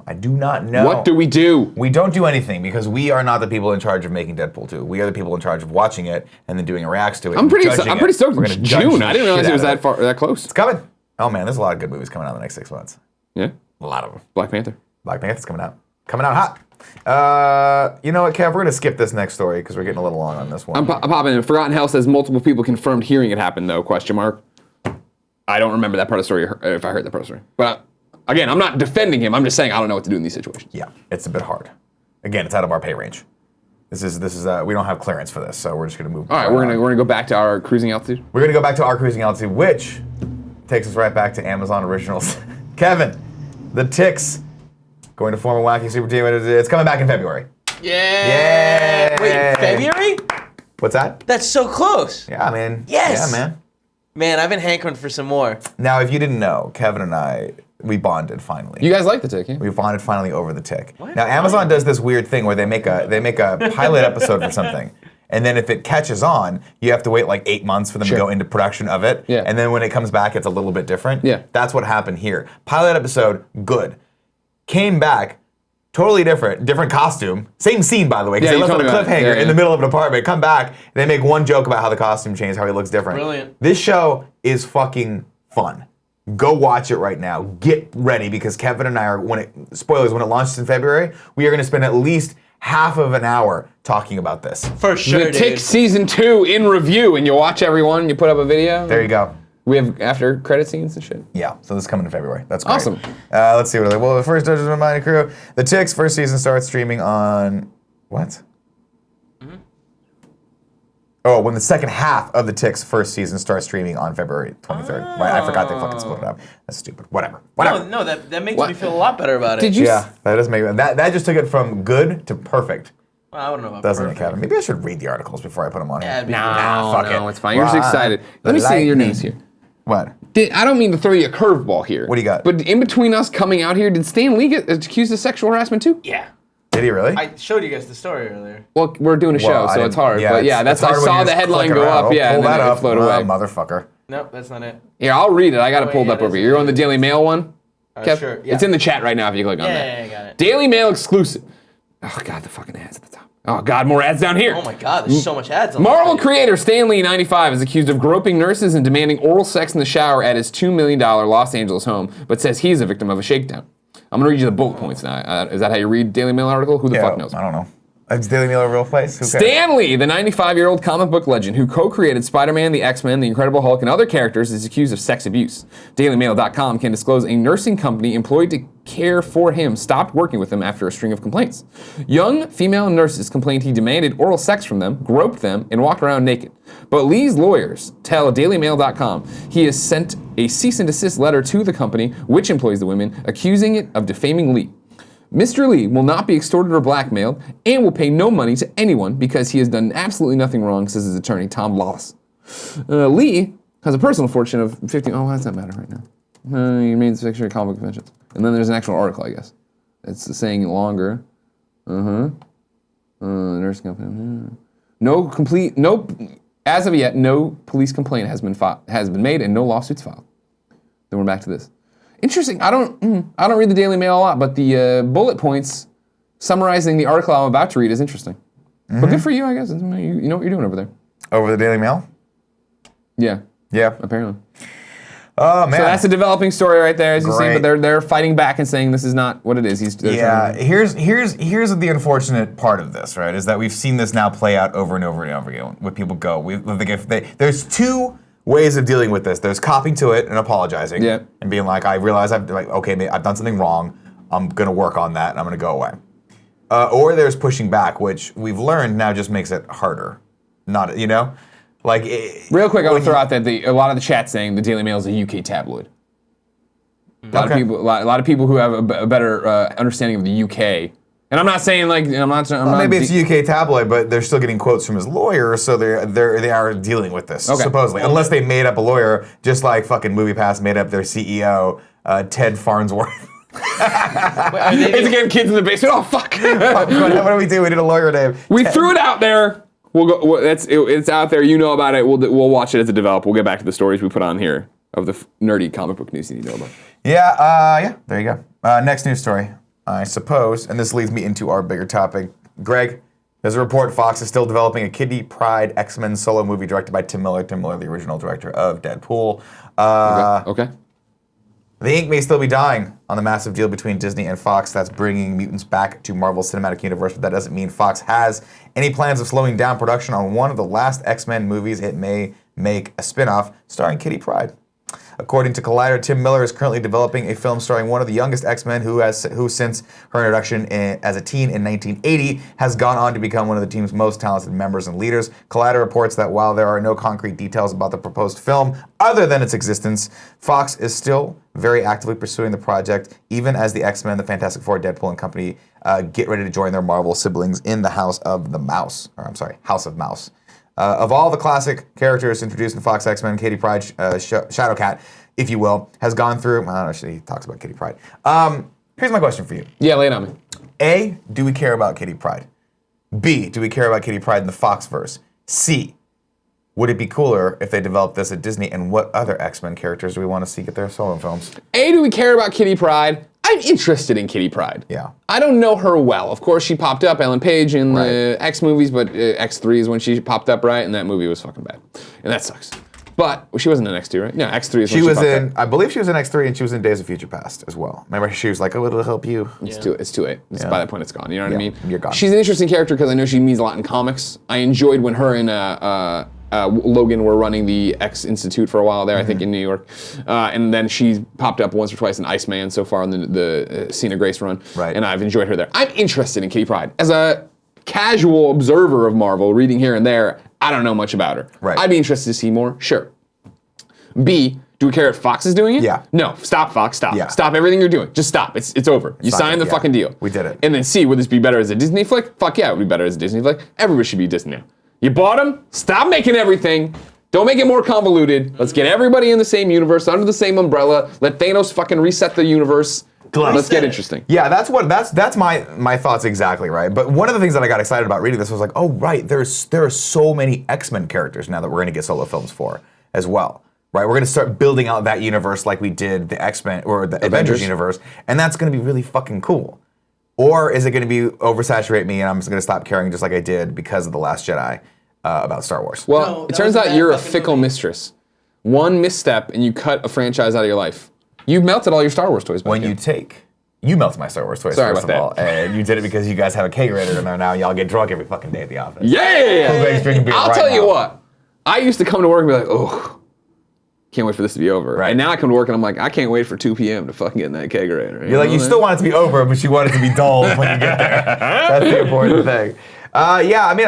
I do not know. What do we do? We don't do anything because we are not the people in charge of making Deadpool 2. We are the people in charge of watching it and then doing a reacts to it. I'm pretty stoked. June. I didn't realize it was that close. It's coming. Oh man, there's a lot of good movies coming out in the next 6 months. Yeah. A lot of them. Black Panther. Black Panther's coming out. Coming out hot. You know what, Kev? We're going to skip this next story because we're getting a little long on this one. I'm popping in. Forgotten Hell says multiple people confirmed hearing it happen, though, question mark. I don't remember that part of the story, if I heard that part of the story. But again, I'm not defending him. I'm just saying I don't know what to do in these situations. Yeah, it's a bit hard. Again, it's out of our pay range. This is we don't have clearance for this, so we're just going to move. All right, we're gonna go back to our cruising altitude. We're going to go back to our cruising altitude, which takes us right back to Amazon Originals. Kevin, the Ticks, going to form a wacky super team. It's coming back in February. Yeah. Wait, February? What's that? That's so close. Yeah, man. Yes. Yeah, man. Man, I've been hankering for some more. Now, if you didn't know, Kevin and I, we bonded finally. You guys like the Tick, yeah? We bonded finally over the Tick. What? Now, Amazon does this weird thing where they make a pilot episode for something. And then if it catches on, you have to wait like 8 months for them to go into production of it. Yeah. And then when it comes back, it's a little bit different. Yeah. That's what happened here. Pilot episode, good. Came back, totally different costume. Same scene, by the way, because they left on a cliffhanger in the middle of an apartment. Come back, and they make one joke about how the costume changed, how he looks different. Brilliant. This show is fucking fun. Go watch it right now. Get ready, because Kevin and I are, when it launches in February, we are going to spend at least half of an hour talking about this. For sure, The Tick Season 2 in review, and you watch everyone, and you put up a video. There you go. We have after credit scenes and shit. Yeah, so this is coming in February. That's great. Awesome. Let's see what other. Well, the first Dungeons of Mind Crew. The Ticks first season starts streaming on what? Mm-hmm. Oh, when the second half of the Ticks first season starts streaming on February 23rd. Right, I forgot they fucking split it up. That's stupid. Whatever. No, that makes me feel a lot better about it. Did you? Yeah, that does make that just took it from good to perfect. Well, I don't know about Doesn't perfect. it, Kevin? Maybe I should read the articles before I put them on here. Fuck it. it's fine. You're just excited. Let me see your news here. What? I don't mean to throw you a curveball here. What do you got? But in between us coming out here, did Stan Lee get accused of sexual harassment too? Yeah. Did he really? I showed you guys the story earlier. Well, we're doing a show, so it's hard. But yeah, it's I hard when saw you the just headline click go around. up, yeah, Pull and that then up. it float away. Motherfucker. Nope, that's not it. Here, I'll read it. I got it pulled up yeah, over here. You're on the Daily Mail one? Kev? Sure, yeah. It's in the chat right now if you click on that. Yeah, I got it. Daily Mail exclusive. Oh, God, the fucking ads at the top. Oh, God, more ads down here. Oh my God, there's so much ads on Marvel this creator Stan Lee, 95, is accused of groping nurses and demanding oral sex in the shower at his $2 million Los Angeles home, but says he's a victim of a shakedown. I'm going to read you the bullet points now. Is that how you read Daily Mail article? Who the fuck knows? I don't know. Is Daily Mail a real place? Who cares? Stan Lee, the 95-year-old comic book legend who co-created Spider-Man, the X-Men, the Incredible Hulk, and other characters, is accused of sex abuse. DailyMail.com can disclose a nursing company employed to care for him stopped working with him after a string of complaints. Young female nurses complained he demanded oral sex from them, groped them, and walked around naked. But Lee's lawyers tell DailyMail.com he has sent a cease and desist letter to the company, which employs the women, accusing it of defaming Lee. Mr. Lee will not be extorted or blackmailed and will pay no money to anyone because he has done absolutely nothing wrong, says his attorney, Tom Lawless. Lee has a personal fortune of $15. Oh, why does that matter right now? He made the picture of comic conventions. And then there's an actual article, I guess. It's saying it longer. Nurse company. As of yet, no police complaint has been made and no lawsuits filed. Then we're back to this. Interesting. I don't read the Daily Mail a lot, but the bullet points summarizing the article I'm about to read is interesting. Mm-hmm. But good for you, I guess. You know what you're doing over there. Over the Daily Mail? Yeah. Yeah. Apparently. Oh man. So that's a developing story right there, as you see. Great. But they're fighting back and saying this is not what it is. Here's the unfortunate part of this, right? Is that we've seen this now play out over and over and over again. When people go, there's two ways of dealing with this. There's copying to it and apologizing, and being like, I realize I've done something wrong. I'm gonna work on that, and I'm gonna go away. Or there's pushing back, which we've learned now just makes it harder. Not, real quick, I want to throw out that a lot of the chat saying the Daily Mail is a UK tabloid. A lot of people who have a better understanding of the UK. And I'm not saying maybe it's a UK tabloid, but they're still getting quotes from his lawyer, so they are dealing with this supposedly, unless they made up a lawyer, just like fucking MoviePass made up their CEO, Ted Farnsworth. It's again kids in the basement. Oh fuck! What do we do? We did a lawyer name. We threw it out there. We'll go. It's out there. You know about it. We'll watch it as it develops. We'll get back to the stories we put on here of the nerdy comic book news you need to know about. Yeah. There you go. Next news story, I suppose, and this leads me into our bigger topic. Greg, there's a report Fox is still developing a Kitty Pryde X-Men solo movie directed by Tim Miller. Tim Miller, the original director of Deadpool. Okay. The ink may still be dying on the massive deal between Disney and Fox that's bringing mutants back to Marvel's Cinematic Universe, but that doesn't mean Fox has any plans of slowing down production on one of the last X-Men movies. It may make a spin-off starring Kitty Pryde. According to Collider, Tim Miller is currently developing a film starring one of the youngest X-Men who since her introduction as a teen in 1980, has gone on to become one of the team's most talented members and leaders. Collider reports that while there are no concrete details about the proposed film, other than its existence, Fox is still very actively pursuing the project, even as the X-Men, the Fantastic Four, Deadpool, and company get ready to join their Marvel siblings in the House of Mouse. Of all the classic characters introduced in Fox X-Men, Kitty Pryde, Shadowcat, if you will, has gone through. I don't know, he talks about Kitty Pryde. Here's my question for you. Yeah, lay it on me. A, do we care about Kitty Pryde? B, do we care about Kitty Pryde in the Foxverse? C, would it be cooler if they developed this at Disney? And what other X-Men characters do we want to see get their solo films? A, do we care about Kitty Pryde? I'm interested in Kitty Pryde. Yeah. I don't know her well. Of course, she popped up, Ellen Page, in the X movies, but X3 is when she popped up, right? And that movie was fucking bad. And that sucks. But she wasn't in X2, right? No, X3 is when she was popped in, up. I believe she was in X3 and she was in Days of Future Past as well. Remember, she was like, oh, it'll help you. It's too late. By that point, it's gone. You know what I mean? You're gone. She's an interesting character because I know she means a lot in comics. I enjoyed when her and Logan were running the X Institute for a while there, I think in New York. And then she popped up once or twice in Iceman so far on the Cena Grace run. Right. And I've enjoyed her there. I'm interested in Kitty Pryde. As a casual observer of Marvel, reading here and there, I don't know much about her. Right. I'd be interested to see more, sure. B, do we care if Fox is doing it? Yeah. No, stop Fox, stop. Yeah. Stop everything you're doing. Just stop. It's over. You signed the fucking deal. We did it. And then C, would this be better as a Disney flick? Fuck yeah, it would be better as a Disney flick. Everybody should be Disney now. You bought them, stop making everything. Don't make it more convoluted. Let's get everybody in the same universe, under the same umbrella. Let Thanos fucking reset the universe. Let's get interesting. Yeah, that's my thoughts exactly, right? But one of the things that I got excited about reading this was like, oh right, there are so many X-Men characters now that we're gonna get solo films for as well. Right, we're gonna start building out that universe like we did the X-Men or the Avengers universe, and that's gonna be really fucking cool. Or is it gonna be oversaturate me and I'm just gonna stop caring just like I did because of The Last Jedi about Star Wars? Well, No, it that turns was a out bad you're a fucking fickle movie. mistress. One misstep and you cut a franchise out of your life. You melted all your Star Wars toys back When in. you melt my Star Wars toys Sorry first of about all, and you did it because you guys have a kegerator in there now. Y'all get drunk every fucking day at the office. Yeah! Everybody's drinking beer I'll right tell you now. what. I used to come to work and be like, oh, can't wait for this to be over. Right. And now I come to work and I'm like, I can't wait for 2 p.m. to fucking get in that kegerator. You're like, you still want it to be over, but you want it to be dull when you get there. That's the important thing. Yeah, I mean,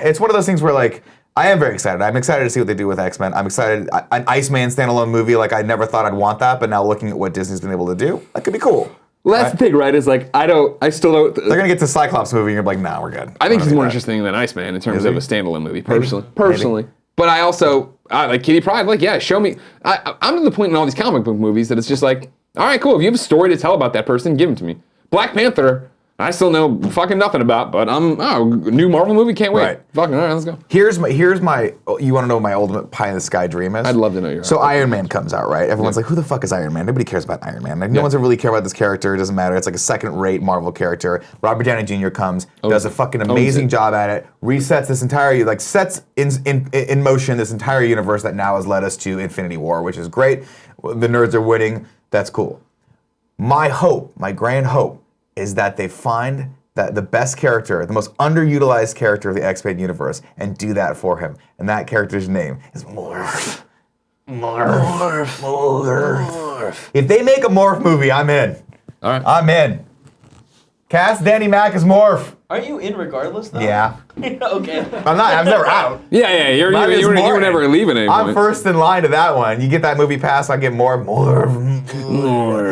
it's one of those things where like, I am very excited. I'm excited to see what they do with X-Men. I'm excited. An Iceman standalone movie, like I never thought I'd want that, but now looking at what Disney's been able to do, that could be cool. Well, that's the thing, right? Is like, I still don't. They're gonna get to Cyclops movie, and you're like, nah, we're good. I think he's don't more need that. interesting than Iceman in terms Is of he? a standalone movie, personally. But I also, like Kitty Pryde, like, yeah, show me. I'm to the point in all these comic book movies that it's just like, all right, cool. If you have a story to tell about that person, give them to me. Black Panther, I still know fucking nothing about, but new Marvel movie, can't wait. Right. Fucking all right, let's go. Here's my. You want to know what my ultimate pie in the sky dream is? I'd love to know your. So Iron Man comes out, right? Everyone's like, who the fuck is Iron Man? Nobody cares about Iron Man. Like, no one's really care about this character. It doesn't matter. It's like a second-rate Marvel character. Robert Downey Jr. comes, does a fucking amazing job at it, resets this entire, like sets in motion this entire universe that now has led us to Infinity War, which is great. The nerds are winning. That's cool. My hope, my grand hope, is that they find that the best character, the most underutilized character of the X-Men universe, and do that for him. And that character's name is Morph. Morph. If they make a Morph movie, I'm in. All right. I'm in. Cast Danny Mac as Morph. Aren't you in regardless, though? Yeah. Okay. I'm not. I'm never out. Yeah. You were never leaving anymore. I'm first in line to that one. You get that MoviePass, I get more.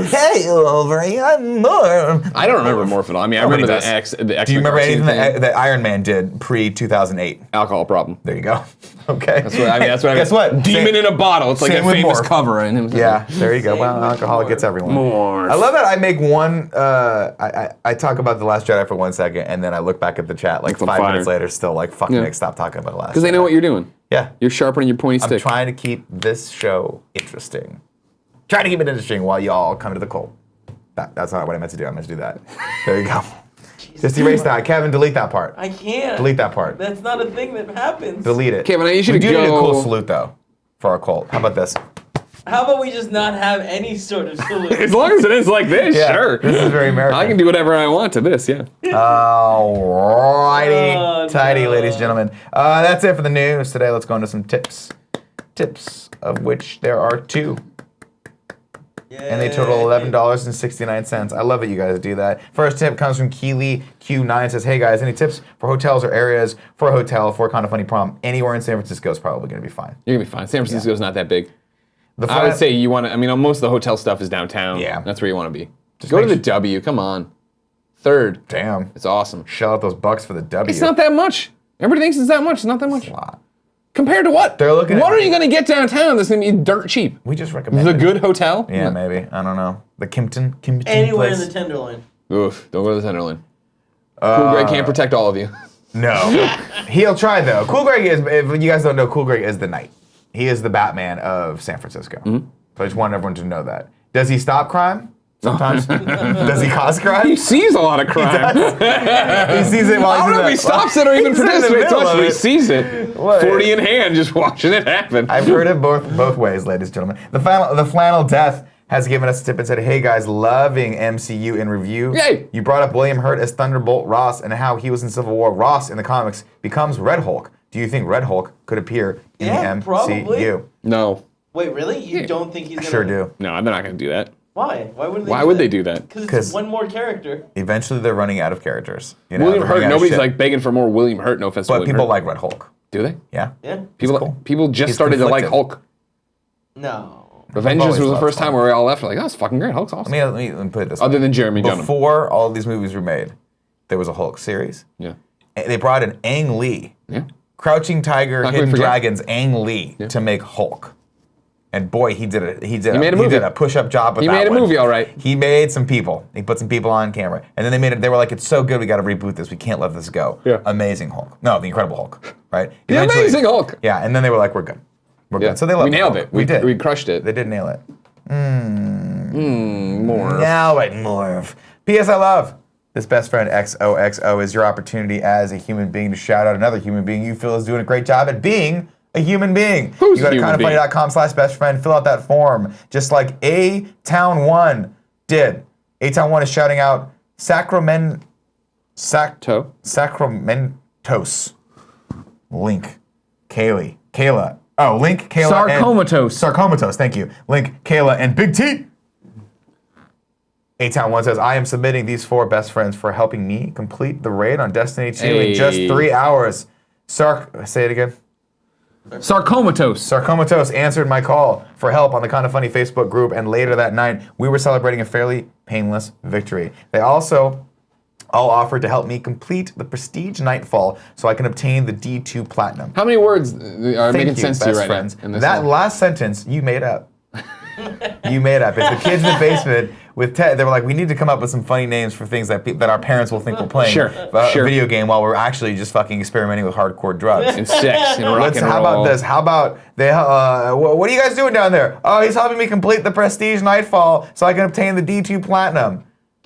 Hey, Wolverine, I'm more. I don't remember Morph at all. I mean, I remember the X-Men. Do you remember anything that Iron Man did pre-2008? Alcohol problem. There you go. Okay. That's what I mean. Guess what? Demon in a bottle. It's like same a with famous Morph. cover. And Yeah, there you go. Well, alcohol gets everyone. Morph. I love that I make one. I talk about The Last Jedi for 1 second, and then I look back at the chat like It's on 5 fire. minutes later, still like, fuck Yeah. Nick, stop talking about The Last Jedi. Because they know what you're doing. Yeah. You're sharpening your pointy I'm stick. trying to keep this show interesting. Trying to keep it interesting while y'all come to the cult. That's not what I meant to do. I meant to do that. There you go. Just erase that. Kevin, delete that part. I can't. Delete that part. That's not a thing that happens. Delete it. Kevin, I need you we to do need a go- cool salute, though, for our cult. How about this? How about we just not have any sort of salute? As long as it is like this, Yeah, sure. this is very American. I can do whatever I want to this, yeah. Alrighty. Oh, Tidy, no. ladies and gentlemen. That's it for the news today. Let's go into some tips. Tips, of which there are 2. And they total $11.69. I love that you guys do that. First tip comes from Keely Q9. It says, hey guys, any tips for hotels or areas for a hotel for a Kind of Funny prom? Anywhere in San Francisco is probably going to be fine. You're going to be fine. San Francisco's not that big. The I would say you want to, I mean, most of the hotel stuff is downtown. Yeah. That's where you want to be. Just Go to make the W, come on. 3rd. Damn. It's awesome. Shell out those bucks for the W. It's not that much. Everybody thinks it's that much. It's not that much. a lot. Compared to what? They're looking What at- are you going to get downtown that's going to be dirt cheap? We just recommend The good hotel? Yeah, maybe. I don't know. The Kimpton Anywhere place. in the Tenderloin. Oof, don't go to the Tenderloin. Cool Greg can't protect all of you. No. He'll try, though. Cool Greg is, if you guys don't know, Cool Greg is the Knight. He is the Batman of San Francisco. So I just want everyone to know that. Does he stop crime? Sometimes. Does he cause crime? He sees a lot of crime. He sees it while I don't know if he stops it or even He's in the participates middle much, of but he it. sees it. What? 40 in hand, just watching it happen. I've heard it both ways, ladies and gentlemen. The Flannel Death has given us a tip and said, hey guys, loving MCU in review. Yay! You brought up William Hurt as Thunderbolt Ross and how he was in Civil War. Ross in the comics becomes Red Hulk. Do you think Red Hulk could appear in Yeah, the MCU? probably. No. Wait, really? You don't think he's I gonna? sure do. No, they're not going to do that. Why? Why would they? Why would they do that? Because 'Cause- it's one more character. Eventually they're running out of characters. You know, William they're running Hurt, out of nobody's shit. like begging for more William Hurt, no offense to But William people Hurt. like Red Hulk. Do they? Yeah. Yeah. People just He's started to like conflicted. Hulk. No. Avengers always was the loved first time Hulk. where we all left. We're like, oh, that's fucking great. Hulk's awesome. Let me put it this way. Other than Jeremy Dunham. Before all of these movies were made, there was a Hulk series. Yeah. And they brought in Ang Lee, Yeah. Crouching Tiger, How can we Hidden forget? Dragons, Ang Lee, to make Hulk. And boy, he did made a movie. did a push-up job with He that made a one. movie, all right. He made some people. He put some people on camera, and then they made it. They were like, "It's so good, we got to reboot this. We can't let this go." Yeah. Amazing Hulk. No, the Incredible Hulk. Right. The Eventually- Amazing Hulk. Yeah, and then they were like, "We're good. We're Yeah. good." So they loved We nailed Hulk. it. We did. We crushed it. They did nail it. More. Now it morph. P.S. I love this best friend XOXO is your opportunity as a human being to shout out another human being you feel is doing a great job at being a human being. Who's you go a to human being? kindoffunny.com/bestfriend, fill out that form, just like A Town 1 did. A Town 1 is shouting out Sacramentos. Link. Kayla. Oh, Link, Kayla, Sarcomatos, thank you. Link, Kayla, and Big T. A-Town 1 says, I am submitting these 4 best friends for helping me complete the raid on Destiny 2 in just 3 hours. Say it again. Sarcomatos. Sarcomatos answered my call for help on the Kind of Funny Facebook group, and later that night, we were celebrating a fairly painless victory. They also all offered to help me complete the Prestige Nightfall so I can obtain the D2 Platinum. How many words are making sense to you right friends. now? In this That song? last sentence, you made up. You made up. It's the kids in the basement with Ted, they were like, we need to come up with some funny names for things that that our parents will think we're playing Sure. a video game while we're actually just fucking experimenting with hardcore drugs. And sex and rock and roll. How about this? How about they? What are you guys doing down there? Oh, he's helping me complete the Prestige Nightfall so I can obtain the D2 Platinum.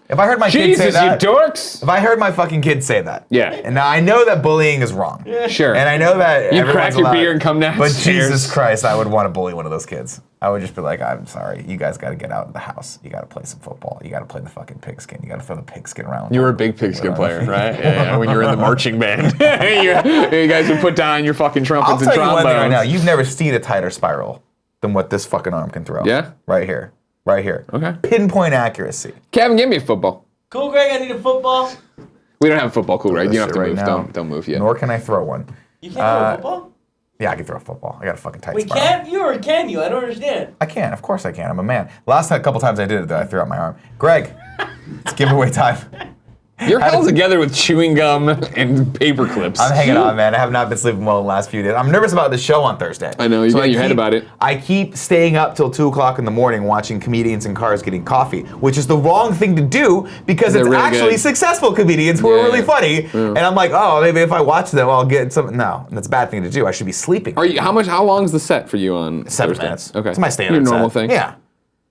If I heard my kid say that, Jesus, you dorks! if I heard my fucking kid say that, Yeah. And now I know that bullying is wrong. Sure. And I know that You crack your allowed, beer and come down. But Jesus Christ, I would want to bully one of those kids. I would just be like, I'm sorry, you guys got to get out of the house. You got to play some football. You got to play the fucking pigskin. You got to throw the pigskin around. You were a big pigskin player, right? Yeah, when you were in the marching band. you guys would put down your fucking trumpets I'll and tell you trombones. one thing right now. You've never seen a tighter spiral than what this fucking arm can throw. Yeah? Right here. Right here. Okay. Pinpoint accuracy. Kevin, give me a football. Cool, Greg. I need a football. We don't have a football, cool, right? You don't have to Right move. now. Don't move yet. Nor can I throw one. You can't throw a football? Yeah, I can throw a football. I got a fucking tight Wait, spiral. can't you or can you? I don't understand. I can. Of course I can. I'm a man. Last couple times I did it, though, I threw out my arm. Greg, it's giveaway time. You're held together with chewing gum and paper clips. I'm hanging on, man. I have not been sleeping well the last few days. I'm nervous about the show on Thursday. I know, you're getting your head about it. I keep staying up till 2 o'clock in the morning watching comedians in cars getting coffee, which is the wrong thing to do because They're it's really actually good. successful comedians who are Yeah. really funny. And I'm like, oh, maybe if I watch them, I'll get some. No, that's a bad thing to do. I should be sleeping. How long is the set for you on 7 Thursday? minutes. Okay. It's my standard Your normal set. thing? Yeah.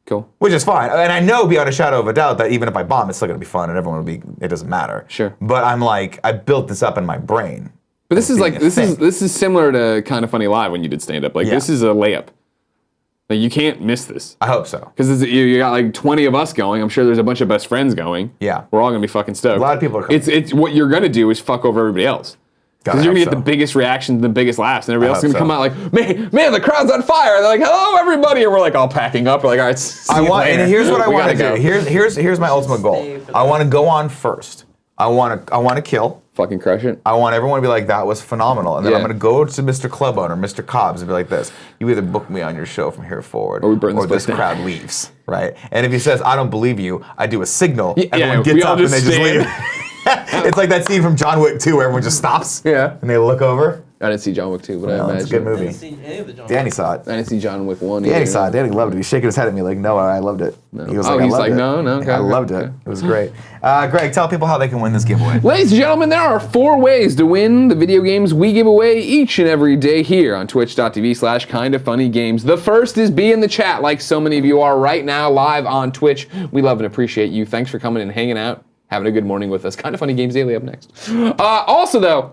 Cool. Which is fine. And I know beyond a shadow of a doubt that even if I bomb, it's still going to be fun and everyone will be, it doesn't matter. Sure. But I'm like, I built this up in my brain. But this is being like a thing. this is similar to Kind of Funny Live when you did stand up. Like Yeah. this is a layup. Like you can't miss this. I hope so. Because you got like 20 of us going. I'm sure there's a bunch of best friends going. Yeah. We're all gonna be fucking stoked. A lot of people are coming. It's what you're gonna do is fuck over everybody else. Because you're gonna get the biggest reactions, the biggest laughs, and everybody else is gonna come out like, man, the crowd's on fire. They're like, hello, everybody, and we're like all packing up. We're like, all right, see you later. And here's what I We want to gotta do. go. Here's my ultimate goal. I want to go on first. I want to kill. Fucking crush it. I want everyone to be like, that was phenomenal. And then Yeah. I'm going to go to Mr. Club owner, Mr. Cobbs, and be like this. You either book me on your show from here forward, Or we burn this place down. crowd leaves, right? And if he says, I don't believe you, I do a signal. Yeah, Everyone we gets all up and just they just stand. leave. It's like that scene from John Wick 2 where everyone just stops. Yeah. And they look over. I didn't see John Wick 2, but I Well, imagine. it's a good I movie. didn't see any of the John Danny saw it. I didn't see John Wick 1 Danny either. saw it. Danny loved it. He's shaking his head at me like, no, I loved it. He was Oh, like, he's I loved like, it. no, okay, I okay, loved it. okay. It was great. Greg, tell people how they can win this giveaway. Ladies and gentlemen, there are 4 ways to win the video games we give away each and every day here on twitch.tv/kindafunnygames. The first is be in the chat like so many of you are right now live on Twitch. We love and appreciate you. Thanks for coming and hanging out, having a good morning with us. Kinda Funny Games Daily up next. Also though,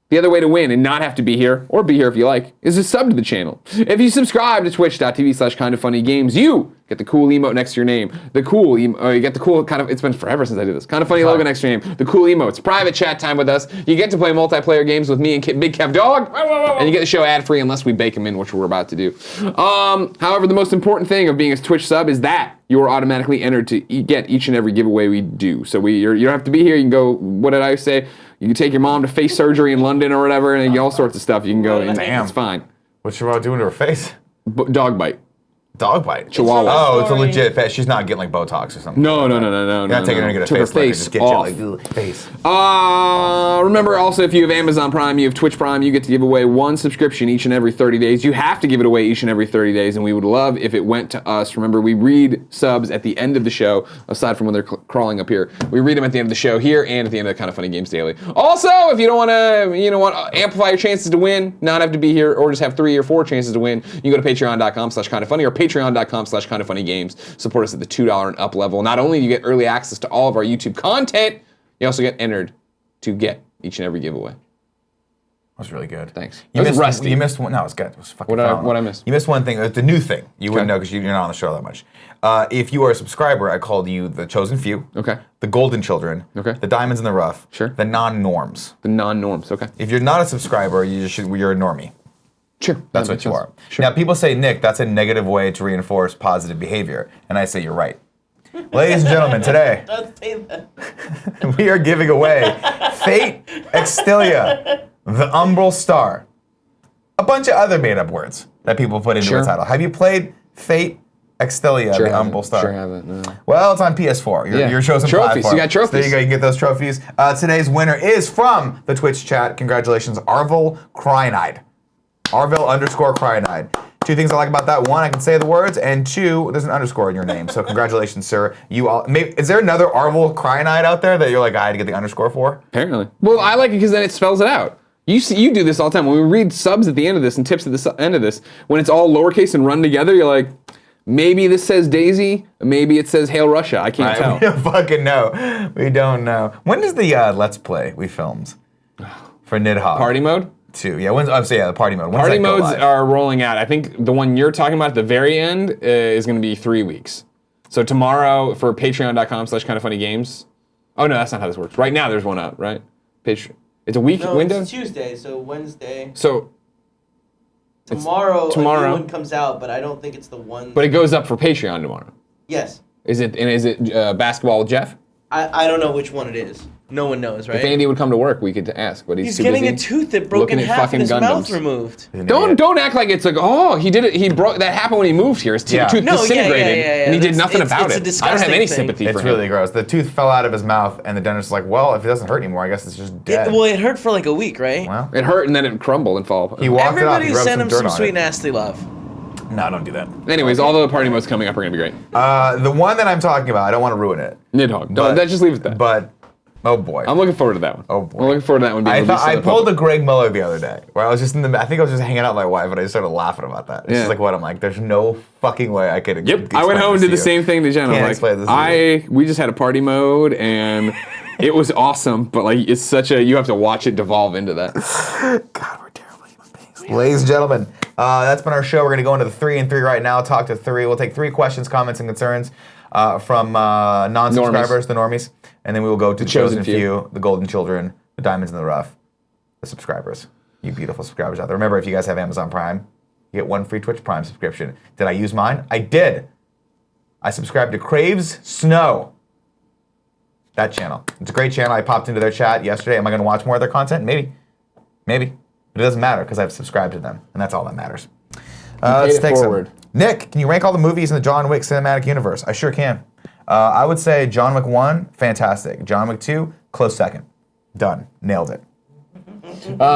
the other way to win and not have to be here, or be here if you like, is to sub to the channel. If you subscribe to twitch.tv/kindafunnygames, you get the cool emote next to your name. The cool you get the cool kind of, it's been forever since I did this. Kind of funny logo next to your name. The cool emotes. Private chat time with us. You get to play multiplayer games with me and Big Kev Dog. And you get the show ad-free unless we bake them in, which we're about to do. However, the most important thing of being a Twitch sub is that you are automatically entered to get each and every giveaway we do. So you don't have to be here. You can go, what did I say? You can take your mom to face surgery in London or whatever, and all sorts of stuff. You can go, and Damn. it's fine. What's your mom doing to her face? Dog bite. Dog bite. Chihuahua. Oh, it's a Story. legit face. She's not getting like Botox or something. No. You're not taking her to get a Took her face. Just get off. you like face. Remember also, if you have Amazon Prime, you have Twitch Prime, you get to give away 1 subscription each and every 30 days. You have to give it away each and every 30 days, and we would love if it went to us. Remember, we read subs at the end of the show, aside from when they're crawling up here. We read them at the end of the show here and at the end of Kind of Funny Games Daily. Also, if you don't want to, amplify your chances to win, not have to be here, or just have 3 or 4 chances to win, you can go to patreon.com/kindoffunny or patreon.com/kindoffunnygames. Support us at the $2 and up level. Not only do you get early access to all of our YouTube content, you also get entered to get each and every giveaway. That was really good. Thanks. You That was missed, rusty. You missed one. No, it was good. It was fucking What phenomenal. I miss? You missed one thing. The new thing. You wouldn't Okay. know because you're not on the show that much. If you are a subscriber, I called you the chosen few. Okay. The golden children. Okay. The diamonds in the rough. Sure. The non-norms. The non-norms, okay. If you're not a subscriber, you're a normie. Sure. That's that what makes you sense. are. Sure. Now, people say, Nick, that's a negative way to reinforce positive behavior. And I say, you're right. Ladies and gentlemen, today, Don't say that. we are giving away Fate Extilia, the Umbral Star. A bunch of other made-up words that people put into Sure. a title. Have you played Fate Extilia, Sure the haven't. Umbral Star? Sure haven't, no. Well, it's on PS4. Yeah. Your chosen Trophies. platform. You got trophies. So there you go. You get those trophies. Today's winner is from the Twitch chat. Congratulations, Arvel Crynide. Arvel _Crynide. Two things I like about that. One, I can say the words, and two, there's an underscore in your name. So congratulations, sir. You all. Is there another Arvel Cryanide out there that you're like, I had to get the underscore for? Apparently. Well, I like it because then it spells it out. You do this all the time. When we read subs at the end of this and tips at the end of this, when it's all lowercase and run together, you're like, maybe this says Daisy, maybe it says Hail Russia. I can't tell. We don't fucking know. We don't know. When does the Let's Play we filmed for Nidhogg? Party mode? 2. Yeah, the party mode. When's Party that go modes live? are rolling out. I think the one you're talking about at the very end is going to be 3 weeks. So tomorrow for patreon.com/kindoffunnygames. Oh no, that's not how this works. Right now there's one out, right? It's a week window? It's Tuesday, so Wednesday. So Tomorrow a tomorrow. new one comes out, but I don't think it's the one. But it goes up for Patreon tomorrow. Yes. Is it Basketball with Jeff? I don't know which one it is. No one knows, right? If Andy would come to work, we could ask, but he's too getting busy a tooth that broke in looking at half and fucking his mouth Gundams. removed. Don't act like it's like, oh, he did it. He broke. That happened when he moved here. His tooth disintegrated, and he did nothing about it. I don't have any sympathy for him. It's really gross. The tooth fell out of his mouth, and the dentist was like, well, if it doesn't hurt anymore, I guess it's just dead. It hurt for like a week, right? Well, it hurt, and then it crumbled and fell apart. He walked it off. He Everybody rubbed send him dirt some on sweet it. nasty love. No, don't do that. Anyways, all the party modes coming up are going to be great. The one that I'm talking about, I don't want to ruin it. Nidhogg. But- Just leave it there. But, oh boy. I'm looking forward to that one. Oh, boy. I'm looking forward to that one being released I to the pulled a public. Greg Miller the other day, where I was just I think I was just hanging out with my wife, and I just started laughing about that. It's Yeah. just like, what? I'm like, there's no fucking way I could. Yep. I went home and did the same thing to Jen. Can't I'm explain this like, we just had a party mode, and it was awesome, but like, it's such a, you have to watch it devolve into that. God, we're terrible human beings. Ladies and gentlemen, that's been our show. We're going to go into the 3 and 3 right now. Talk to 3. We'll take 3 questions, comments, and concerns from non-subscribers, the normies, and then we will go to the chosen few, the golden children, the diamonds in the rough, the subscribers. You beautiful subscribers out there. Remember, if you guys have Amazon Prime, you get 1 free Twitch Prime subscription. Did I use mine? I did. I subscribed to Craves Snow. That channel. It's a great channel. I popped into their chat yesterday. Am I going to watch more of their content? Maybe. But it doesn't matter because I've subscribed to them, and that's all that matters. Let's take some. Nick, can you rank all the movies in the John Wick cinematic universe? I sure can. I would say John Wick 1, fantastic. John Wick 2, close second. Done. Nailed it.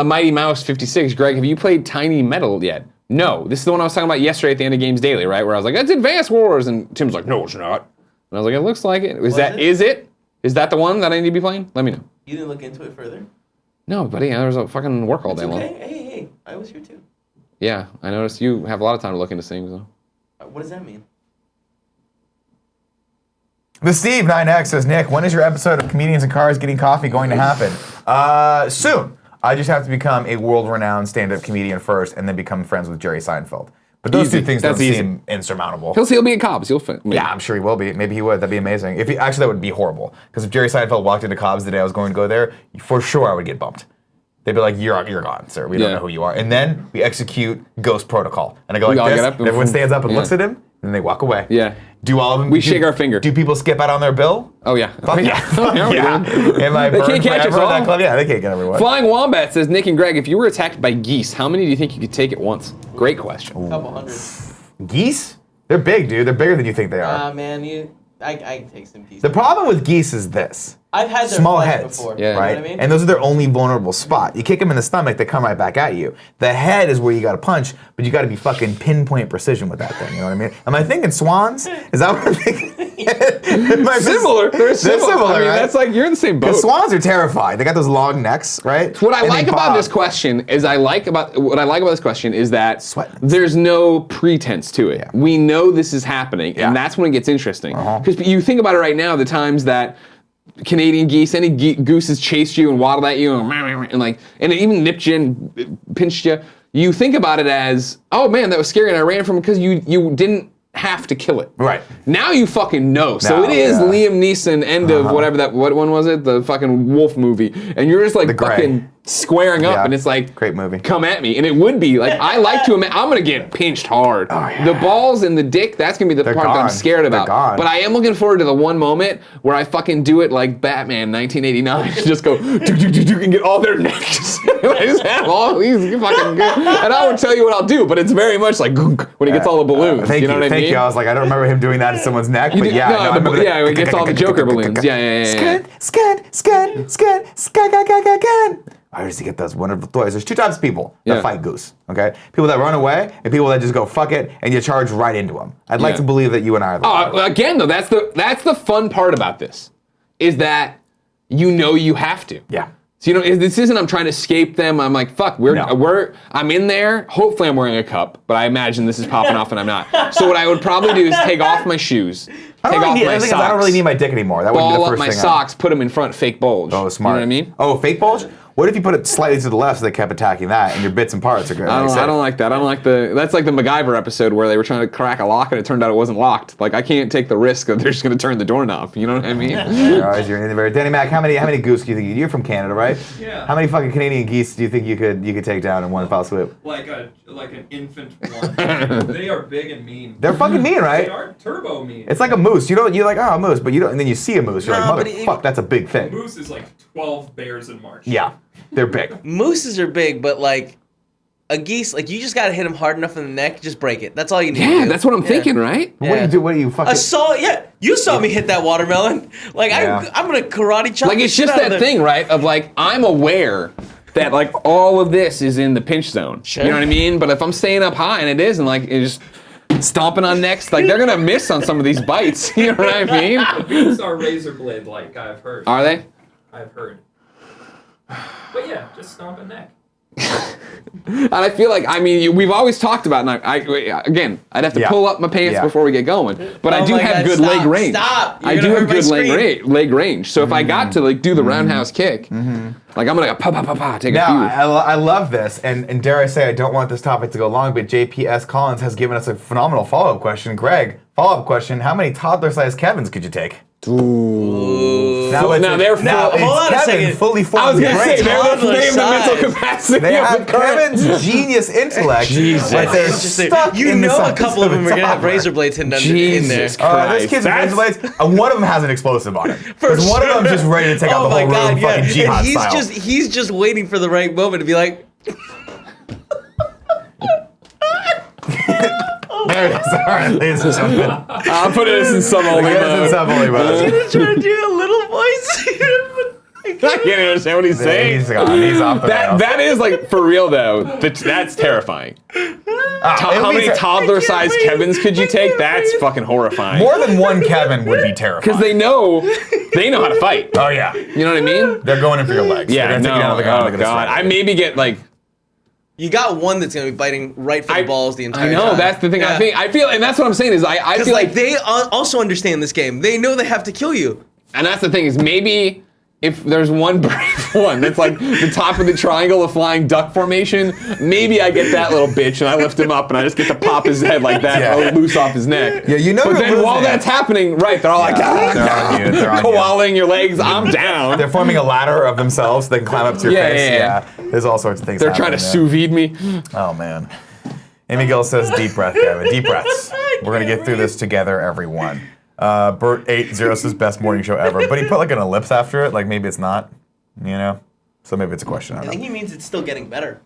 Mighty Mouse 56. Greg, have you played Tiny Metal yet? No. This is the one I was talking about yesterday at the end of Games Daily, right? Where I was like, that's Advance Wars, and Tim's like, no, it's not. And I was like, it looks like it. Is that the one that I need to be playing? Let me know. You didn't look into it further? No, buddy, I was at fucking work all day long. Hey, I was here too. Yeah, I noticed you have a lot of time to look into things. Though. What does that mean? The Steve 9X says, Nick, when is your episode of Comedians in Cars Getting Coffee going to happen? Soon. I just have to become a world-renowned stand-up comedian first and then become friends with Jerry Seinfeld. But those two things don't seem insurmountable. He'll be at Cobb's. Yeah, I'm sure he will be. Maybe he would. That'd be amazing. Actually, that would be horrible. Because if Jerry Seinfeld walked into Cobb's the day I was going to go there, for sure I would get bumped. They'd be like, you're gone, sir. We don't know who you are. And then we execute Ghost Protocol. And I go like this, and everyone stands up and looks at him, and then they walk away. Yeah. Do all of them? We shake our finger. Do people skip out on their bill? Oh, yeah. Fuck yeah. Am I They can't catch us all. That club? Yeah, they can't get everyone. Flying Wombat says, Nick and Greg, if you were attacked by geese, how many do you think you could take at once? Great question. A couple hundred. Geese? They're big, dude. They're bigger than you think they are. Man, I can take some geese. The problem with geese is this. I've had their small flesh heads, before. Yeah. You know right? what I mean? And those are their only vulnerable spot. You kick them in the stomach, they come right back at you. The head is where you got to punch, but you got to be fucking pinpoint precision with that thing. You know what I mean? Am I thinking swans? Is that what I'm thinking? Similar. They're similar. I mean, right? That's like, you're in the same boat. Because swans are terrified. They got those long necks, right? What I And like they about bob. this question is this question is that Sweat. there's no pretense to it. Yeah. We know this is happening, Yeah. and that's when it gets interesting. Because you think about it right now, the times that Canadian geese, any gooses chased you and waddled at you and even nipped you and pinched you. You think about it as, oh man, that was scary, and I ran from it because you didn't have to kill it. Right. Now you fucking know. So Now, it is yeah. Liam Neeson, end of whatever what one was it? The fucking wolf movie. And you're just like Gray. fucking squaring up, Yeah. and it's like, Great movie. come at me. And it would be like, I like to imagine, I'm gonna get pinched hard. Oh, yeah. The balls and the dick, that's gonna be the They're part that I'm gone. scared They're about. gone. But I am looking forward to the one moment where I fucking do it like Batman 1989, just go and get all their necks. I just have all these fucking good. And I would tell you what I'll do, but it's very much like when he gets all the balloons. Thank you know what I mean? Thank you. I was like, I don't remember him doing that to someone's neck, You but did- yeah. no, I remember that. he gets all the Joker balloons. Yeah. Skun. I used to get those wonderful toys. There's two types of people that Yeah. fight goose, okay? People that run away and people that just go, fuck it, and you charge right into them. I'd like Yeah. to believe that you and I are the Well, again, though, that's the fun part about this, is that you have to. Yeah. So this isn't I'm trying to escape them. I'm like, fuck, I'm in there. Hopefully I'm wearing a cup, but I imagine this is popping off and I'm not. So what I would probably do is take off my shoes, I take don't, off really need, my the thing is, socks, I don't really need my dick anymore. That would be ball the up first my thing. socks, put them in front, fake bulge. Oh, smart. You know what I mean? Oh, fake bulge? What if you put it slightly to the left so they kept attacking that and your bits and parts are good? I don't like that. I don't like that's like the MacGyver episode where they were trying to crack a lock and it turned out it wasn't locked. Like I can't take the risk that they're just gonna turn the doorknob. You know what I mean? You're in the very Danny Mac, how many goose do you think you're from Canada, right? Yeah. How many fucking Canadian geese do you think you could take down in one foul swoop? Like an infant one. They are big and mean. They're fucking mean, right? They are turbo mean. It's like a moose. You're like, oh, a moose, but you don't, and then you see a moose. You're No, like, but motherfuck, that's a big thing. Moose is like 12 bears in March. Yeah, they're big. Mooses are big, but like a geese, like you just gotta hit him hard enough in the neck, just break it. That's all you need. Yeah, to do. that's what I'm thinking, right? What do you do? What do you fucking? Yeah, you saw me hit that watermelon. Like Yeah. I'm gonna karate chop. Like the it's shit just out of that the- thing, right? Of like I'm aware that like all of this is in the pinch zone. Sure. You know what I mean? But if I'm staying up high and it is, and like it's just stomping on necks, like they're gonna miss on some of these bites. You know what I mean? Geese are razor blade like, I've heard. Are they? I've heard. But yeah, just stomp a neck. And I feel like we've always talked about. And I'd have to Yeah. pull up my pants Yeah. before we get going. But I Oh do my have God, good stop, leg range. stop. You're I do gonna have hurt my good screen. leg range. So if I got to like do the roundhouse kick, like I'm gonna go pa pa pa pa, take a few. Now, I love this, and dare I say, I don't want this topic to go long, but JPS Collins has given us a phenomenal follow-up question. Greg, follow-up question: how many toddler-sized Kevins could you take? Now Now they're now full- it's Hold on a Kevin second. fully formed I was gonna say brain. they have the mental size. capacity. They of have the current- Kevin's genius intellect, Jesus. but they're Interesting. stuck You in the know a size couple of them are gonna have toddler. razor blades hidden in there. Jesus There's Christ. kids with razor That's- blades, and one of them has an explosive on it. For Because one of sure. them's just ready to take out Oh the my whole God, room, yeah. fucking jihad And style. he's just waiting for the right moment to be like, There it is. All right, ladies and gentlemen. I'll put it in some old Ladies and gentlemen, I'm trying to do a little voice. I can't understand what he's saying. He's gone. He's off the rails. That is like for real though. That's terrifying. How many toddler-sized Kevins could you take? That's fucking horrifying. More than one Kevin would be terrifying. Because they know how to fight. Oh yeah. You know what I mean? They're going in for your legs. Yeah. They're gonna No. take you down to the ground. Oh they're gonna God. smack I you. maybe get like. You got one that's gonna be biting right for the balls the entire I know time. that's the thing. Yeah. I feel, and that's what I'm saying is I Because feel like they also understand this game. They know they have to kill you. and that's the thing is maybe if there's one brave one that's like the top of the triangle, the flying duck formation, maybe I get that little bitch and I lift him up and I just get to pop his head like that, Yeah. loose off his neck. Yeah, you know But you're then while losing. that's happening, right, they're all like, they're on you. They're on you. koalaing your legs, I'm down. They're forming a ladder of themselves. They can climb up to your Yeah, face. yeah. There's all sorts of things. They're trying to happening sous vide me. there. Oh man. Amy Gill says, "Deep breath, Kevin. Deep breaths. We're gonna get through this together, everyone." Bert80 says, "Best morning show ever," but he put like an ellipse after it. Like maybe it's not. You know. So maybe it's a question. I I don't think know. he means it's still getting better.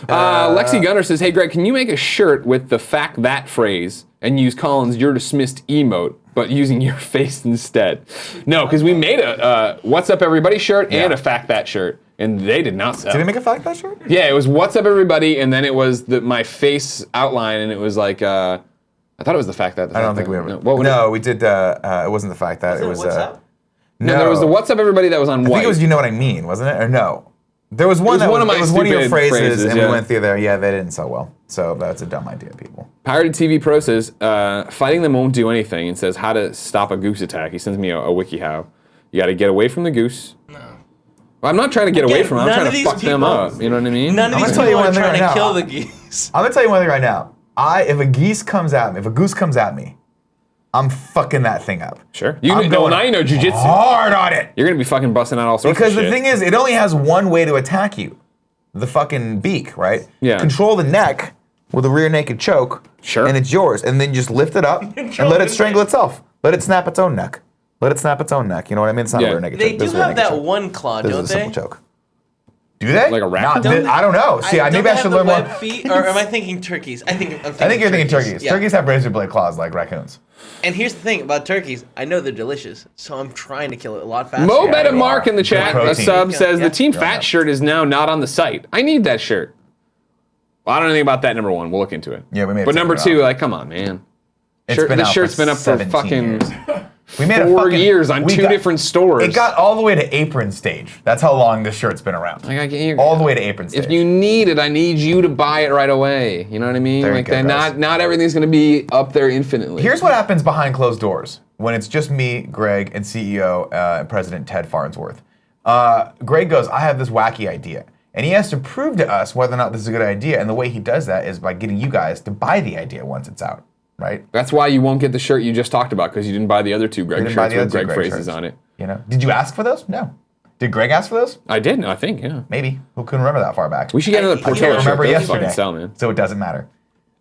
Lexi Gunner says, "Hey Greg, can you make a shirt with the fact that phrase and use Colin's 'you're dismissed' emote, but using your face instead?" No, because we made a "What's up everybody" shirt and Yeah. a fact that shirt, and they did not sell. Did he make a fact that shirt? Yeah, it was "What's up everybody," and then it was my face outline, and it was like I thought it was the fact that. I don't think we ever. No, what would No, we did. It wasn't the fact that. It was. What's up? No, there was the "What's up everybody" that was on I white. think it was "You Know What I Mean," wasn't it? Or no? There was one was that one was, of my it was one of your stupid phrases, and yeah. we went through there. Yeah, they didn't sell well. So that's a dumb idea, people. Pirated TV Pro says, fighting them won't do anything, and says how to stop a goose attack. He sends me a wiki how. You got to get away from the goose. No. Well, I'm not trying to get away Again, from them. I'm none trying of to these fuck them people- up. You know what I mean? None of I'm these gonna tell you people are one thing trying right to kill now. the geese. I'm gonna tell you one thing right now. If a goose comes at me, I'm fucking that thing up. Sure. I'm No, going now you know jujitsu. hard on it. You're gonna be fucking busting out all sorts Because of the shit. thing is, it only has one way to attack you. The fucking beak, right? Yeah. Control the neck with a rear naked choke. Sure. And it's yours. And then just lift it up and let it strangle itself. Let it snap its own neck. Let it snap its own neck. You know what I mean? It's not Yeah. a rear naked They choke. do This is a rear have naked that choke. one claw, This don't is a simple they? choke. Do they? Like a raccoon? I don't know. See, maybe I should learn more. Feet, or am I thinking turkeys? I think you're thinking turkeys. Yeah. Turkeys have razor blade claws like raccoons. And here's the thing about turkeys. I know they're delicious, so I'm trying to kill it a lot faster. Mo Yeah, Bet a you Mark are. in the chat, Good a protein. sub says Yeah. the Team Yeah. Fat shirt is now not on the site. I need that shirt. Well, I don't know anything about that. Number one, we'll look into it. Yeah, we may have But to number take it two, off. like, come on, man. It's been this out shirt's for been up for 17 fucking years. We made 4 years on two different stores. It got all the way to apron stage. That's how long this shirt's been around. Like, I can't, All the way to apron stage. if you need it, I need you to buy it right away. You know what I mean? There you Like go, that. guys. Not everything's gonna be up there infinitely. Here's what happens behind closed doors when it's just me, Greg, and CEO and President Ted Farnsworth. Greg goes, I have this wacky idea. And he has to prove to us whether or not this is a good idea. And the way he does that is by getting you guys to buy the idea once it's out, right? That's why you won't get the shirt you just talked about, because you didn't buy the other two Greg didn't buy shirts the with other two Greg Greg phrases shirts. on it. You know? Did you ask for those? No. Did Greg ask for those? I did, no, I think, yeah. Maybe. Who can remember that far back? We should get another I Portillo can't shirt. remember Those fucking yesterday. sell, man. So it doesn't matter.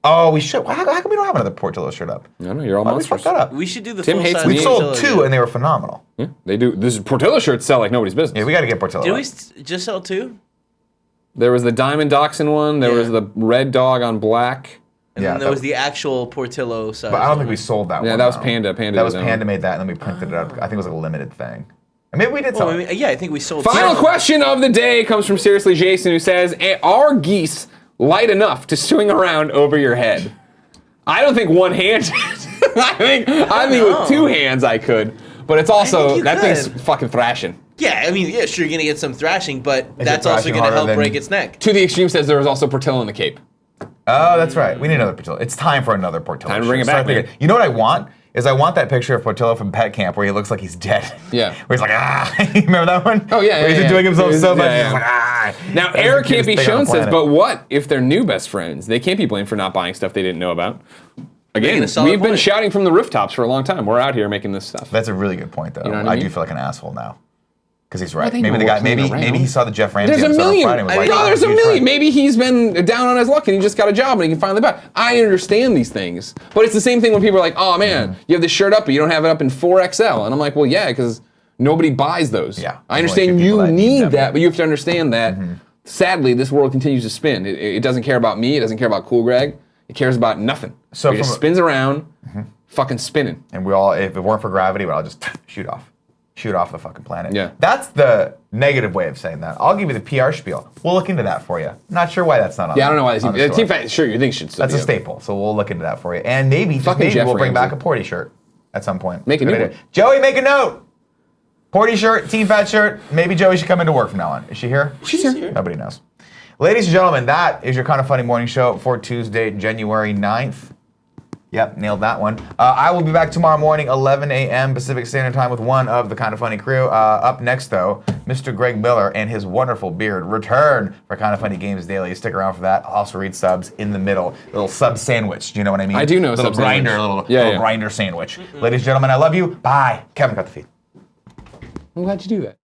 Oh, we should. How come we don't have another Portillo shirt up? I don't know, you're all Why did we monsters. fuck that up? We should do the Tim full hates size. me. We sold Portillo, two yeah. and they were phenomenal. Yeah, they do. This Portillo shirts sell like nobody's business. Yeah, we got to get Portillo. Did up. we just sell two? There was the Diamond Dachshund one. There Yeah. was the red dog on black. And Yeah, then there that- was the actual Portillo size. But I don't think we sold that one. Yeah, that was though. Panda. Panda That did was that Panda one. made that, and then we printed it up. I think it was like a limited thing. And maybe we did sell Well, it. yeah, I think we sold Final two. question of the day comes from Seriously Jason, who says, are geese light enough to swing around over your head? I don't think one hand. I think with two hands I could. But it's also, think you that could. thing's fucking thrashing. Yeah, I mean, yeah, sure, you're gonna get some thrashing, but it that's also thrashing gonna harder help than- break its neck. To the Extreme says there was also Portillo in the Cape. Oh, that's right. We need another Portillo. It's time for another Portillo. Time to bring shirt. it back, Start thinking- man. You know what I want? I want that picture of Portillo from Pet Camp where he looks like he's dead. Yeah. Where he's like, ah. You remember that one? Oh, yeah, Where he's yeah, doing himself yeah. so much. Yeah, He's like, ah. Now, That's Eric the Can't cutest Be thing on Shown the says, planet. but what if they're new best friends? They can't be blamed for not buying stuff they didn't know about. Again, Making a solid we've been point. shouting from the rooftops for a long time. We're out here making this stuff. That's a really good point, though. You know what I I mean? do feel like an asshole now. Because he's right. they Maybe know the we're guy, maybe playing around. he saw the Jeff Ramsey There's a episode on million. Friday and was like, No, oh, there's a huge million. fan. Maybe he's been down on his luck and he just got a job and he can finally buy. I understand these things, but it's the same thing when people are like, "Oh man, you have this shirt up, but you don't have it up in 4XL," and I'm like, "Well, yeah, because nobody buys those." Yeah, I there's only a understand few people you that need need them. that, but you have to understand that. Sadly, this world continues to spin. It doesn't care about me. It doesn't care about Cool Greg. It cares about nothing. So It just from a- spins around, fucking spinning. And we all, if it weren't for gravity, we'd all just shoot off the fucking planet. Yeah. That's the negative way of saying that. I'll give you the PR spiel. We'll look into that for you. Not sure why that's not on. Yeah, I don't know why on the store. Team Fat shirt you think should still That's be a up. staple. So we'll look into that for you. And maybe, just Fucking maybe Jeff we'll bring Ramsey. back a Porty shirt at some point. Make a Good new idea. one. Joey, make a note. Porty shirt, Team Fat shirt. Maybe Joey should come into work from now on. Is she here? She's here. Nobody knows. Ladies and gentlemen, that is your Kind of Funny morning show for Tuesday, January 9th. Yep, nailed that one. I will be back tomorrow morning, 11 a.m. Pacific Standard Time with one of the Kind of Funny crew. Up next, though, Mr. Greg Miller and his wonderful beard return for Kind of Funny Games Daily. Stick around for that. I'll also read subs in the middle. Little sub sandwich. Do you know what I mean? I do know a little sub grinder, sandwich. little Yeah. grinder sandwich. Ladies and gentlemen, I love you. Bye. Kevin, cut the feed. I'm glad you do that.